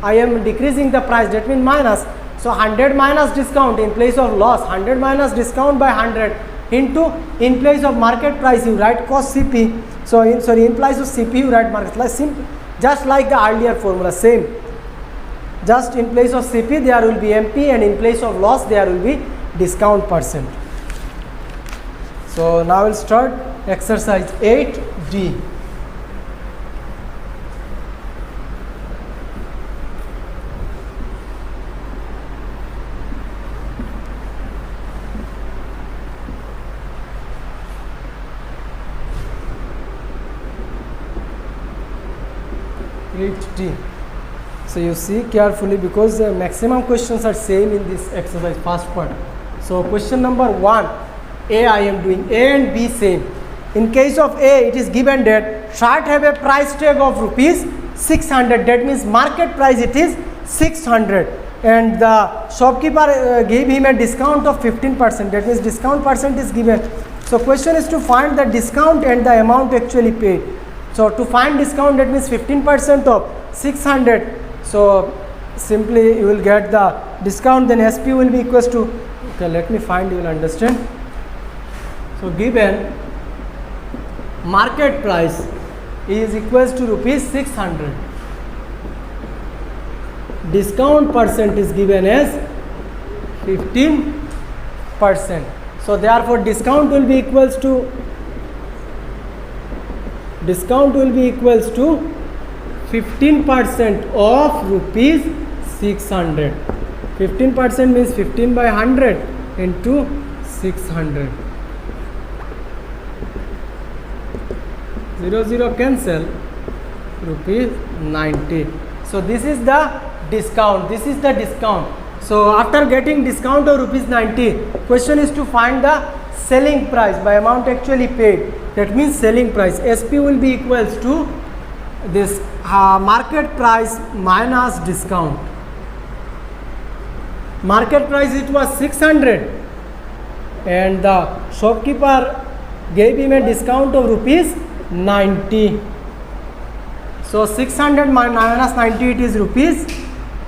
I am decreasing the price, that means minus. So 100 minus discount in place of loss, 100 minus discount by 100 into, in place of market price you write cost CP. So in place of CP you write market, like simple, just like the earlier formula, same. Just in place of CP there will be MP, and in place of loss there will be discount percent. So now we'll start exercise 8D. 80. So you see carefully, because the maximum questions are same in this exercise, first part. So question number 1, A I am doing, A and B same. In case of A, it is given that shirt have a price tag of rupees 600, that means market price it is 600, and the shopkeeper gave him a discount of 15%, that means discount percent is given. So question is to find the discount and the amount actually paid. So to find discount, that means 15% of 600. So simply you will get the discount, then SP will be equals to, okay, let me find, you will understand. So given market price is equals to rupees 600, discount percent is given as 15%. So therefore discount will be equals to 15% of rupees 600. 15% means 15 by 100 into 600. 0 0 cancel, rupees 90. So this is the discount, this is the discount. So after getting discount of rupees 90, question is to find the selling price by amount actually paid. That means selling price, SP will be equals to this market price minus discount. Market price it was 600 and the shopkeeper gave him a discount of rupees 90. So 600 minus 90, it is rupees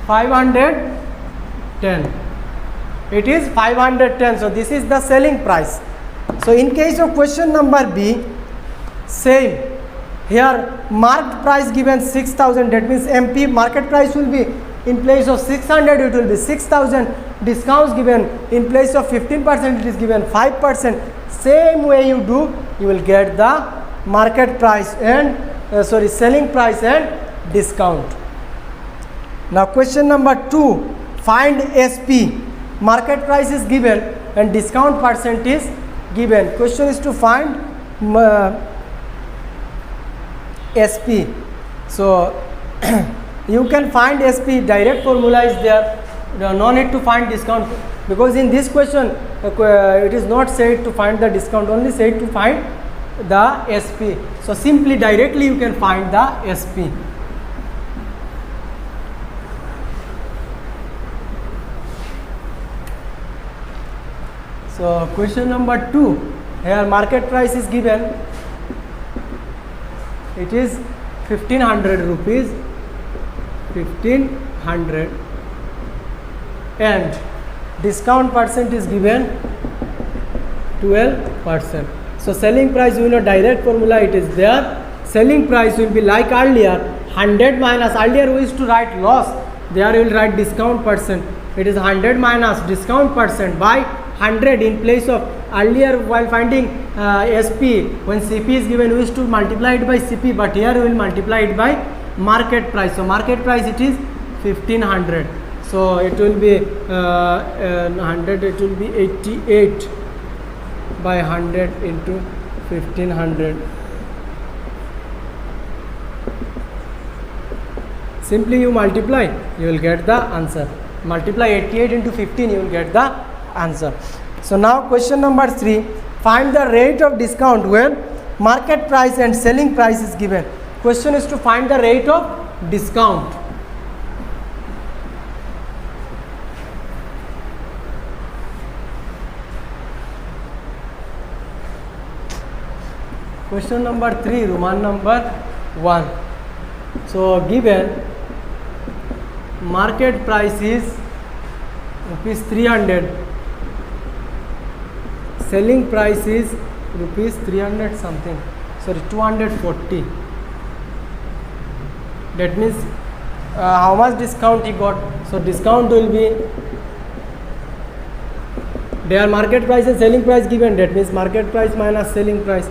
510. It is 510. So this is the selling price. So in case of question number B, same. Here marked price given 6,000, that means MP market price will be in place of 600, it will be 6,000. Discounts given in place of 15%, it is given 5%. Same way you do, you will get the market price and selling price and discount. Now question number 2, find SP. Market price is given and discount percent is given. Question is to find SP. So you can find SP, direct formula is there, no need to find discount, because in this question it is not said to find the discount, only said to find the SP. So simply directly you can find the SP. So question number 2, here market price is given, it is 1500 rupees, 1500, and discount percent is given 12%. So selling price, you know, direct formula it is there. Selling price will be like earlier, 100 minus, earlier we used to write loss, there you will write discount percent. It is 100 minus discount percent by 100 in place of earlier while finding SP, when CP is given we used to multiply it by CP, but here we will multiply it by market price. So market price it is 1500. So it will be 100, it will be 88 by 100 into 1500. Simply you multiply, you will get the answer. Multiply 88 into 15, you will get the answer. So now question number 3, find the rate of discount when market price and selling price is given. Question is to find the rate of discount. Question number 3, Roman number 1. So given market price is rupees 300, selling price is rupees 300 something, sorry 240. That means how much discount he got? So discount will be, their market price and selling price given, that means market price minus selling price.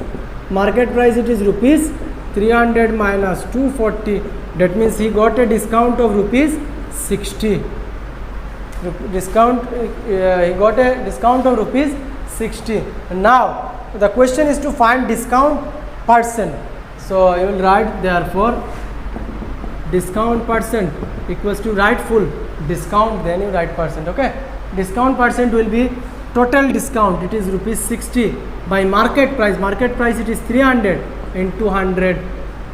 Market price it is rupees 300 minus 240, that means he got a discount of rupees 60. Discount, he got a discount of rupees 60. Now the question is to find discount percent. So you will write therefore discount percent equals to write full discount, then you write percent. Okay, discount percent will be total discount, it is rupees 60 by market price. Market price it is 300 into 100,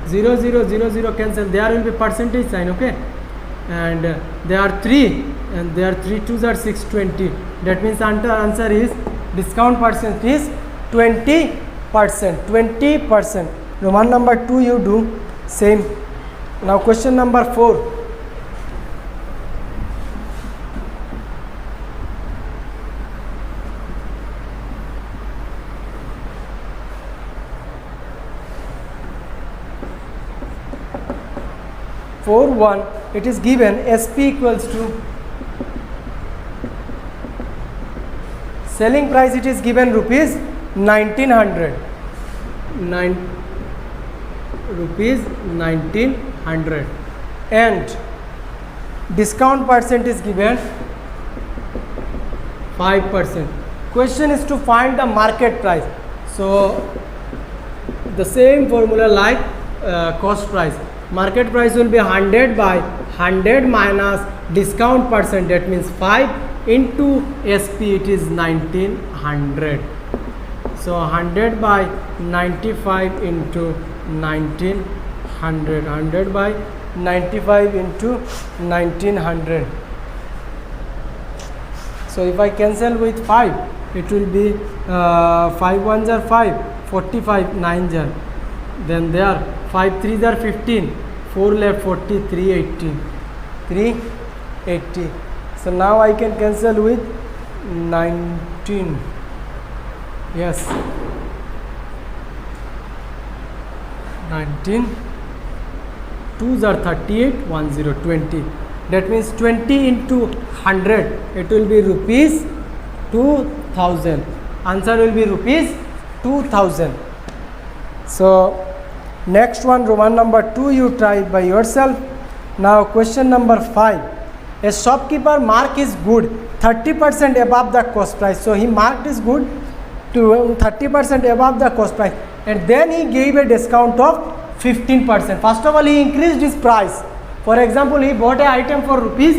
0 0 0 0 cancel, there will be percentage sign. Okay, and there are 3 and there are 3 2s are 620. That means answer is discount percent is 20%. 20%. Roman number 2 you do same. Now question number 4. For 1 it is given SP equals to selling price, it is given rupees 1900, rupees 1900, and discount percent is given 5%. Question is to find the market price. So the same formula like cost price. Market price will be 100 by 100 minus discount percent, that means 5 into SP, it is 1900. So 100 by 95 into 1900, 100 by 95 into 1900. So if I cancel with 5, it will be 5 ones are 5, 45 9s are, then there 5 3s are 15, 4 left 40, 380, 380. So now I can cancel with 19. Yes, 19, 2s are 38, 10, 20. That means 20 into 100, it will be rupees 2000. Answer will be rupees 2000. So next one, Roman number 2 you try by yourself. Now question number 5. A shopkeeper mark is good 30% above the cost price. So he marked is good to 30% above the cost price, and then he gave a discount of 15%. First of all, he increased his price. For example, he bought an item for rupees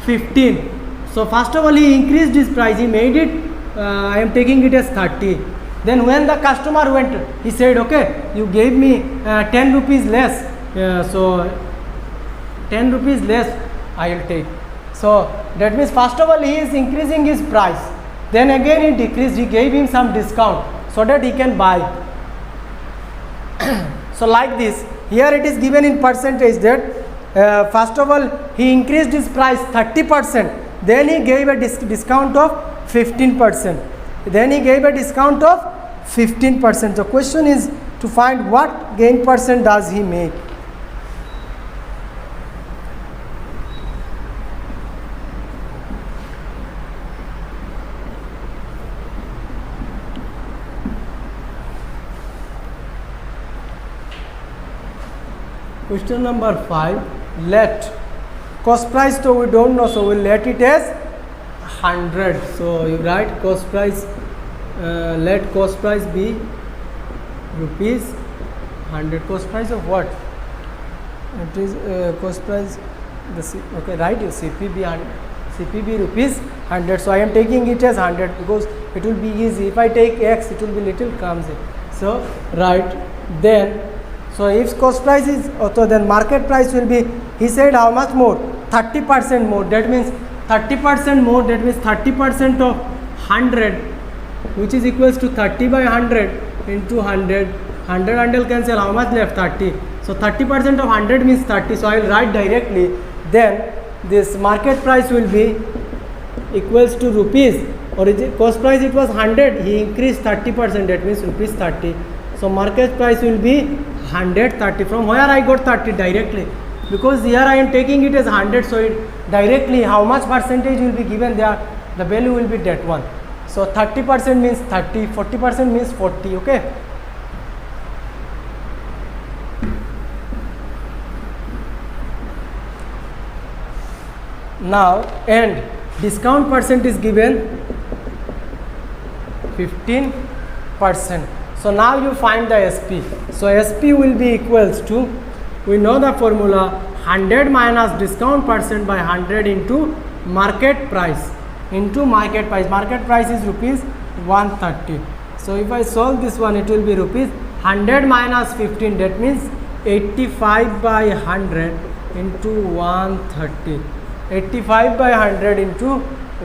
15. So first of all, he increased his price. He made it, I am taking it as 30. Then when the customer went, he said, okay, you gave me 10 rupees less. So 10 rupees less I will take. So that means first of all he is increasing his price. Then again he decreased, he gave him some discount so that he can buy. So like this, here it is given in percentage that first of all he increased his price 30%, then he gave a discount of 15%, then he gave a discount of 15%. The question is to find what gain percent does he make. Question number 5, let cost price, so we don't know, so we'll let it as 100. So you write cost price, let cost price be rupees 100. Cost price of what? It is cost price, okay, write your CPB rupees 100. So I am taking it as 100 because it will be easy. If I take X, it will be little clumsy. So right, then so if cost price is, so then market price will be, he said how much more? 30% more. That means 30% more, that means 30% of 100, which is equals to 30 by 100 into 100. 100 cancel, how much left? 30. So 30% of 100 means 30. So I will write directly. Then this market price will be equals to rupees, or cost price it was 100, he increased 30%, that means rupees 30. So market price will be 130. From where I got 30? Directly, because here I am taking it as 100, so it directly how much percentage will be given there, the value will be that one. So 30% means 30, 40% means 40. Okay, now and discount percent is given 15%. So now you find the SP. So SP will be equals to, we know the formula, 100 minus discount percent by 100 into market price. Market price is rupees 130. So if I solve this one, it will be rupees 100 minus 15, that means 85 by 100 into 130. 85 by 100 into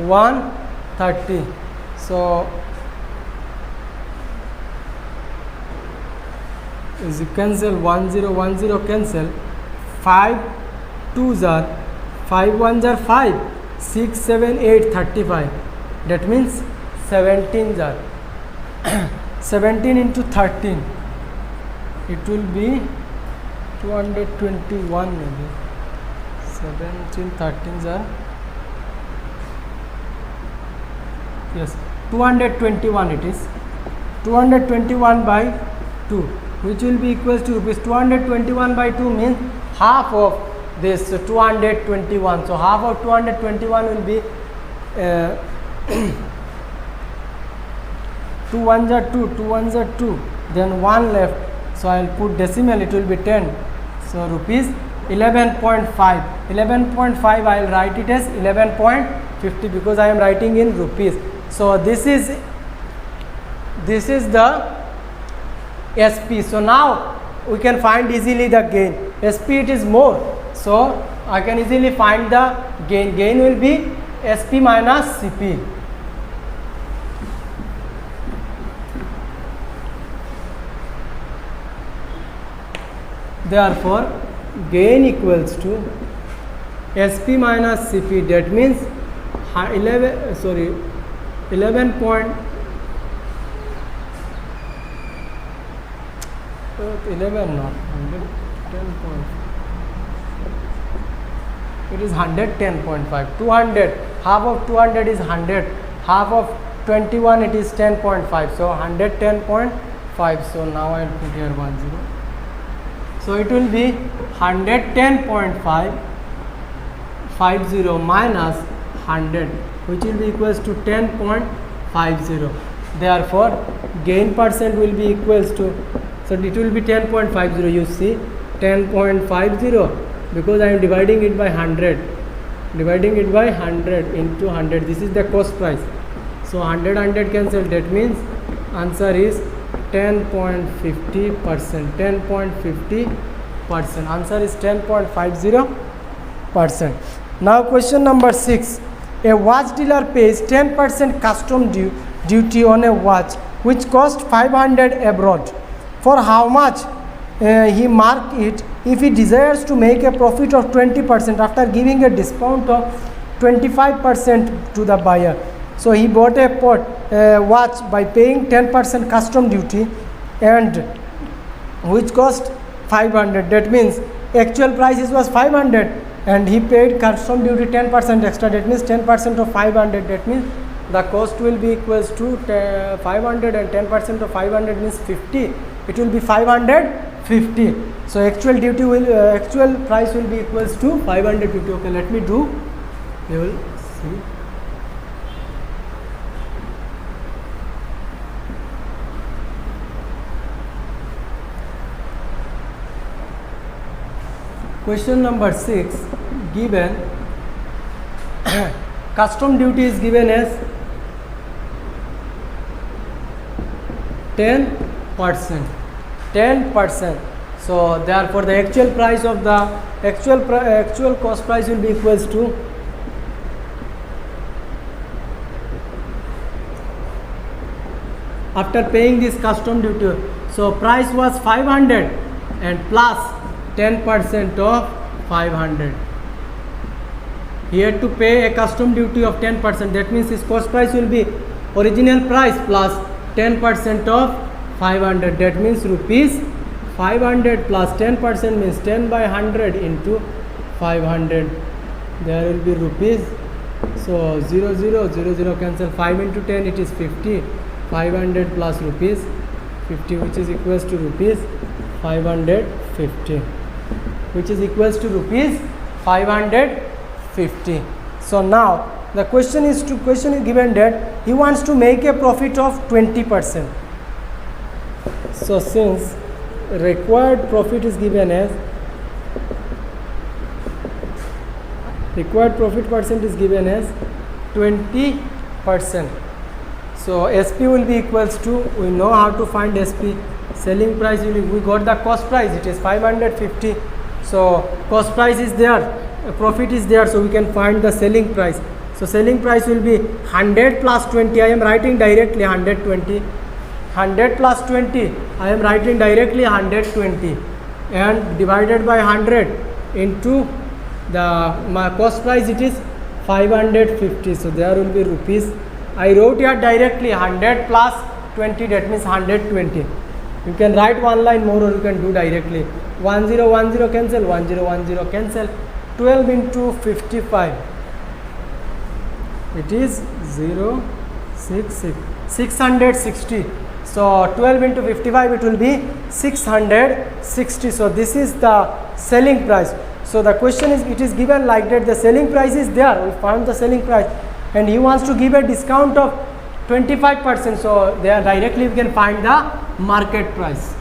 130. So as you cancel 1010 cancel, 5 2s are 5 1s are 5, 6 7 8 35, that means 17s are 17 into 13, it will be 221 maybe. 17 13s are, yes, 221 it is. 221 by 2, which will be equals to rupees 221 by 2 means half of this 221. So half of 221 will be 2 1s are 2, 2 1s are 2, then 1 left. So I will put decimal, it will be 10. So rupees 11.5. 11.5 I will write it as 11.50 because I am writing in rupees. So this is the SP. So now we can find easily the gain. SP it is more, so I can easily find the gain. Gain will be SP minus CP. Therefore gain equals to SP minus CP, that means 11 point 11 not 110. It is 110.5. 200, half of 200 is 100, half of 21 it is 10.5, so 110.5. so now I will put here 10. So it will be 110.5 minus 100, which will be equals to 10.50. Therefore gain percent will be equals to, so it will be 10.50. You see 10.50 because I am dividing it by 100. Dividing it by 100 into 100. This is the cost price. So 100 cancel. That means answer is 10.50%. 10.50%. Answer is 10.50%. Now question number 6. A watch dealer pays 10% custom duty on a watch which cost 500 abroad. For how much he mark it if he desires to make a profit of 20% after giving a discount of 25% to the buyer. So he bought a watch by paying 10% custom duty and which cost 500. That means actual price was 500 and he paid custom duty 10% extra. That means 10% of 500. That means the cost will be equals to 500 and 10% of 500 means 50. It will be 550. So actual duty will actual price will be equals to 550. Okay, let me do. You will see. Question number 6, given custom duty is given as 10%. 10%. So therefore the actual price of the actual cost price will be equals to after paying this custom duty. So price was 500 and plus 10% of 500. He had to pay a custom duty of 10%. That means his cost price will be original price plus 10% of 500. That means rupees 500 plus 10% means 10 by 100 into 500. There will be rupees. So 0 0 0 0 cancel. 5 into 10 it is 50. 500 plus rupees 50, which is equals to rupees 550. Which is equals to rupees 550. So now the question is given that he wants to make a profit of 20%. So since required profit is given as required profit percent is given as 20%. So SP will be equals to, we know how to find SP. Selling price will be, we got the cost price, it is 550. So cost price is there, profit is there, so we can find the selling price. So selling price will be 100 plus 20, I am writing directly 120. 100 plus 20, I am writing directly 120, and divided by 100 into the my cost price, it is 550. So there will be rupees. I wrote here directly 100 plus 20, that means 120. You can write one line more, or you can do directly. 1010 cancel, 1010 cancel. 12 into 55, it is 660. So 12 into 55, it will be 660. So this is the selling price. So the question is, it is given like that, the selling price is there, we found the selling price, and he wants to give a discount of 25%. So there directly we can find the market price.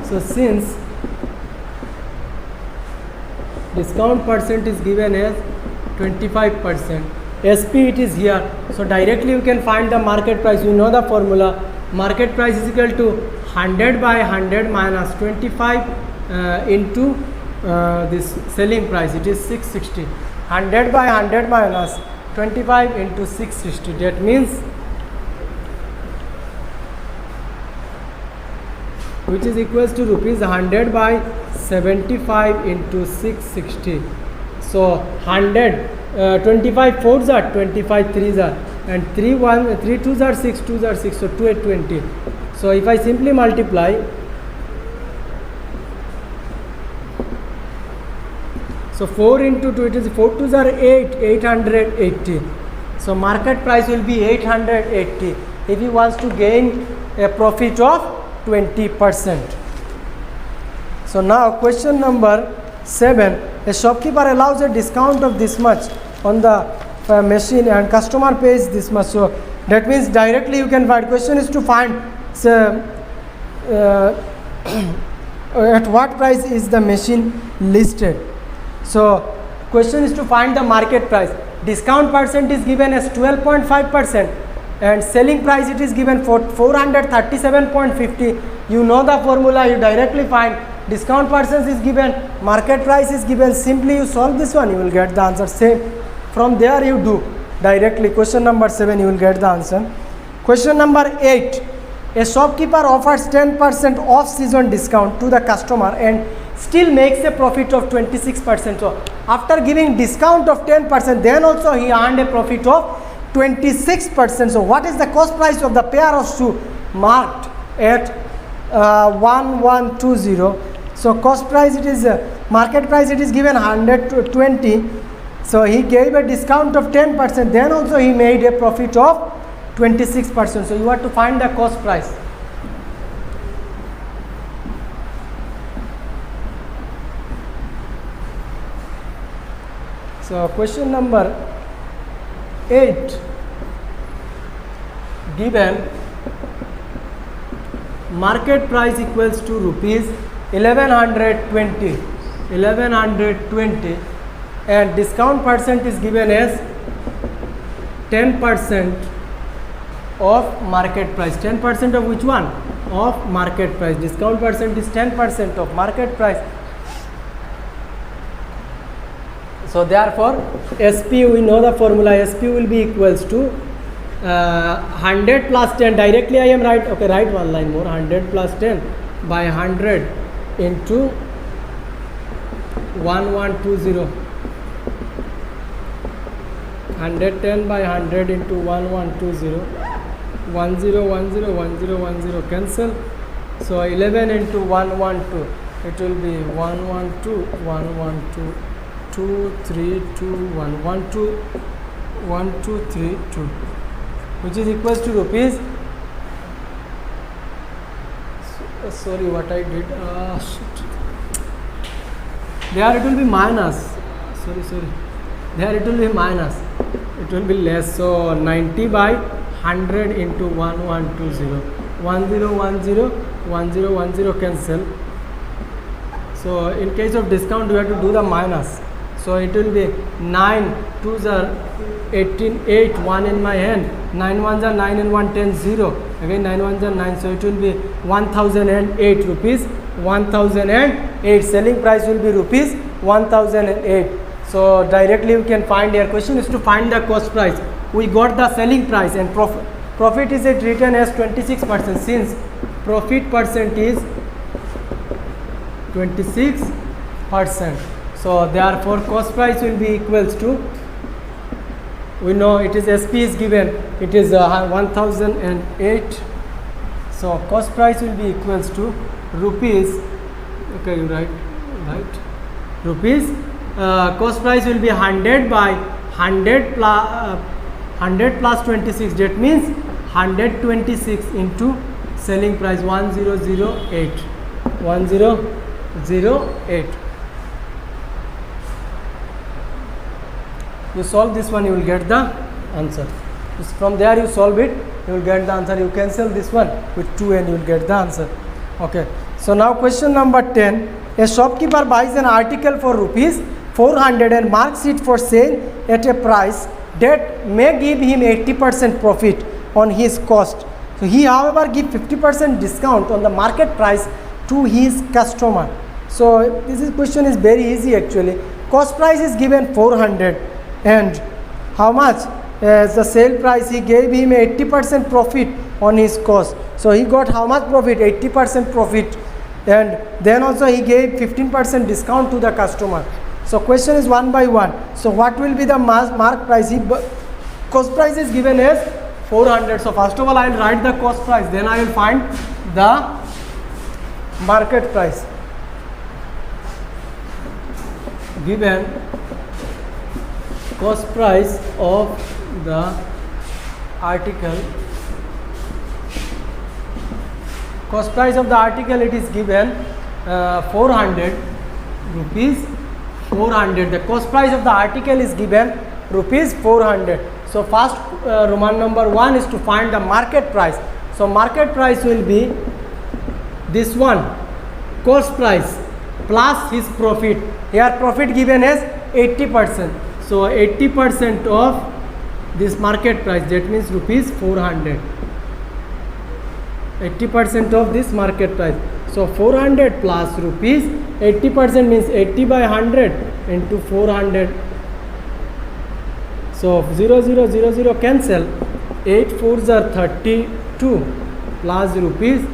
So since discount percent is given as 25%, SP it is here, so directly you can find the market price. You know the formula, market price is equal to 100 by 100 minus 25 into this selling price, it is 660. 100 by 100 minus 25 into 660, that means, which is equals to rupees 100 by 75 into 660. So 100, 25 fours are 25 threes are, and 3 twos are 6 twos are 6, so 220. So if I simply multiply, so 4 into 2, it is 4 twos are 8, 880. So market price will be 880 if he wants to gain a profit of 20%. So now question number 7, a shopkeeper allows a discount of this much on the machine and customer pays this much. So that means directly you can find, question is to find at what price is the machine listed. So question is to find the market price. Discount percent is given as 12.5%, and selling price it is given for 437.50. You know the formula, you directly find. Discount percent is given, market price is given. Simply you solve this one, you will get the answer. Same from there you do directly. Question number 7, you will get the answer. Question number 8, a shopkeeper offers 10% off season discount to the customer and still makes a profit of 26%. So after giving discount of 10%, then also he earned a profit of 26%. So what is the cost price of the pair of shoe marked at 1120? So cost price, it is market price, it is given 120. So he gave a discount of 10%, then also he made a profit of 26%. So you have to find the cost price. So question number 8, given market price equals to rupees 1120, and discount percent is given as 10% of market price. 10% of which one? Of market price. Discount percent is 10% of market price. So therefore SP, we know the formula, SP will be equals to 100 plus 10. Directly I am write, okay, write one line more, 100 plus 10 by 100 into 1120. 110 by 100 into 1120. 1010 cancel. So 11 into 112, it will be 112, 2, 3, 2, 1, 1, 2, 1, 2, 3, 2, which is equals to rupees, sorry what I did, shit. There it will be minus, sorry, there it will be minus, it will be less. So 90 by 100 into 1120, 1010, 1010 cancel. So in case of discount, you have to do the minus. So it will be 9 2s are 18, 8, 1 in my hand, 9 1s are 9 and 1 10 0, again 9 1s are 9, so it will be 1008 rupees, 1008. Selling price will be rupees 1008. So directly you can find, your question is to find the cost price. We got the selling price, and profit is it written as 26%, since profit percent is 26%. So therefore cost price will be equals to, we know it is SP is given, it is 1008. So cost price will be equals to rupees, okay, you write rupees, cost price will be 100 by 100 plus 26, that means 126 into selling price 1008. You solve this one, you will get the answer. From there you solve it, you will get the answer. You cancel this one with 2 and you will get the answer. Okay, so now question number 10. A shopkeeper buys an article for rupees 400 and marks it for sale at a price that may give him 80% profit on his cost. So he however give 50% discount on the market price to his customer. So this question is very easy actually. Cost price is given 400 and how much as the sale price, he gave him 80% profit on his cost. So he got how much profit? 80% profit, and then also he gave 15% discount to the customer. So question is one by one. So what will be the mark price? Cost price is given as 400. So first of all I will write the cost price, then I will find the market price. Given cost price of the article, cost price of the article, it is given 400 rupees. 400, the cost price of the article is given rupees 400. So first Roman number 1 is to find the market price. So market price will be this one, cost price plus his profit. Here profit given as 80%. So 80% of this market price, that means rupees 400. 80% of this market price. So 400 plus rupees, 80% means 80 by 100 into 400. So 0 0 0 0 cancel. 8 4s are 32 plus rupees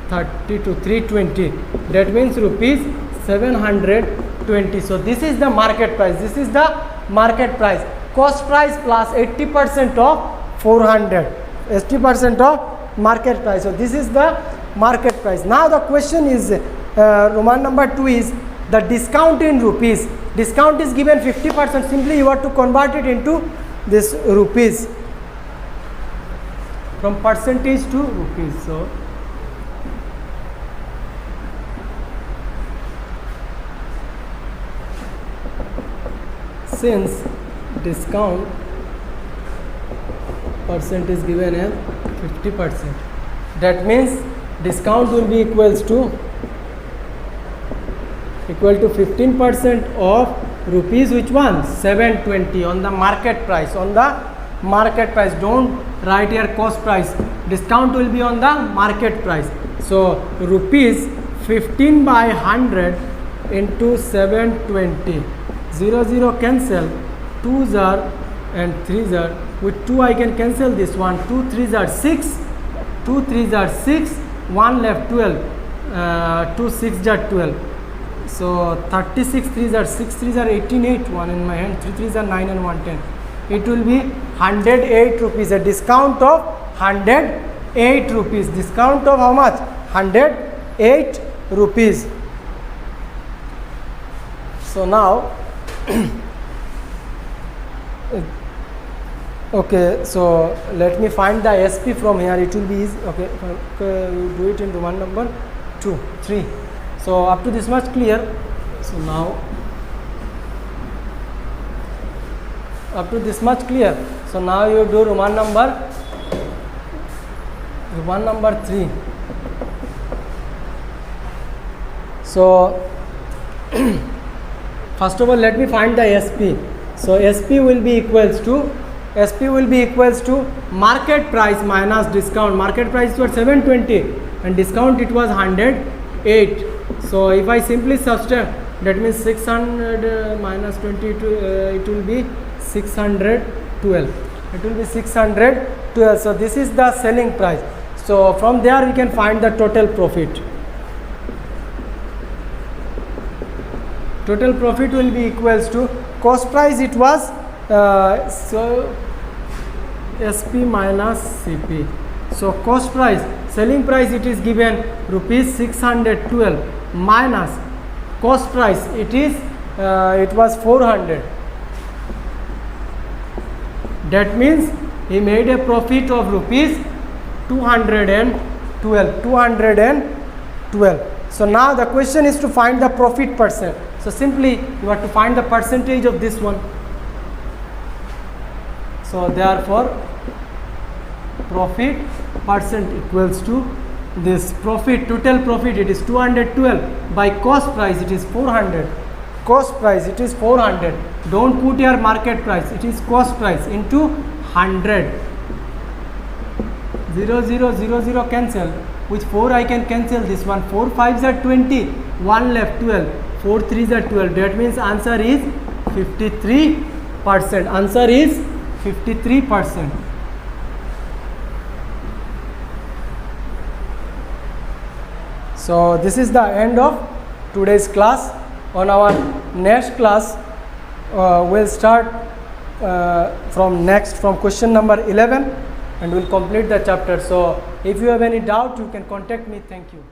32, 320. That means rupees 720. So this is the market price. This is the market price. Cost price plus 80% of 400. 80% of market price. So this is the market price. Now the question is, Roman number 2 is the discount in rupees. Discount is given 50%. Simply you have to convert it into this rupees, from percentage to rupees. So since discount percent is given as 50%, that means discount will be equal to 15% of rupees, which one? 720 on the market price. On the market price, don't write here cost price. Discount will be on the market price. So rupees 15 by 100 into 720. 0 0 cancel. 2s are and 3s are. With 2 I can cancel this one. 2 3s are 6. 2 3s are 6. 1 left 12. 2 6s are 12. So 36 3s are 6 3s are 18 8. 1 in my hand. 3 3s are 9 and 1 10. It will be 108 rupees. A discount of 108 rupees. Discount of how much? 108 rupees. So now okay, so let me find the SP from here. It will be easy. Okay, you do it in Roman number 2 3. So up to this much clear. So now up to this much clear. So now you do Roman number 3. So first of all, let me find the SP. So SP will be equals to market price minus discount. Market price was 720 and discount it was 108. So if I simply subtract, that means 600 minus 22, it will be 612. It will be 612. So this is the selling price. So from there we can find the total profit. Total profit will be equals to cost price. It was so SP minus CP. So cost price, selling price, it is given rupees 612 minus cost price, it was 400. That means he made a profit of rupees 212. So now the question is to find the profit percent. So simply you have to find the percentage of this one. So therefore profit percent equals to this profit, total profit, it is 212 by cost price, it is 400. Cost price, it is 400. Don't put your market price, it is cost price into 100. 0 0 0 0 cancel. With 4 I can cancel this one. 4 5s are 20, 1 left 12, 4 3s are 12. That means answer is 53%. Answer is 53%. So this is the end of today's class. On our next class, we'll start from question number 11 and we'll complete the chapter. So if you have any doubt, you can contact me. Thank you.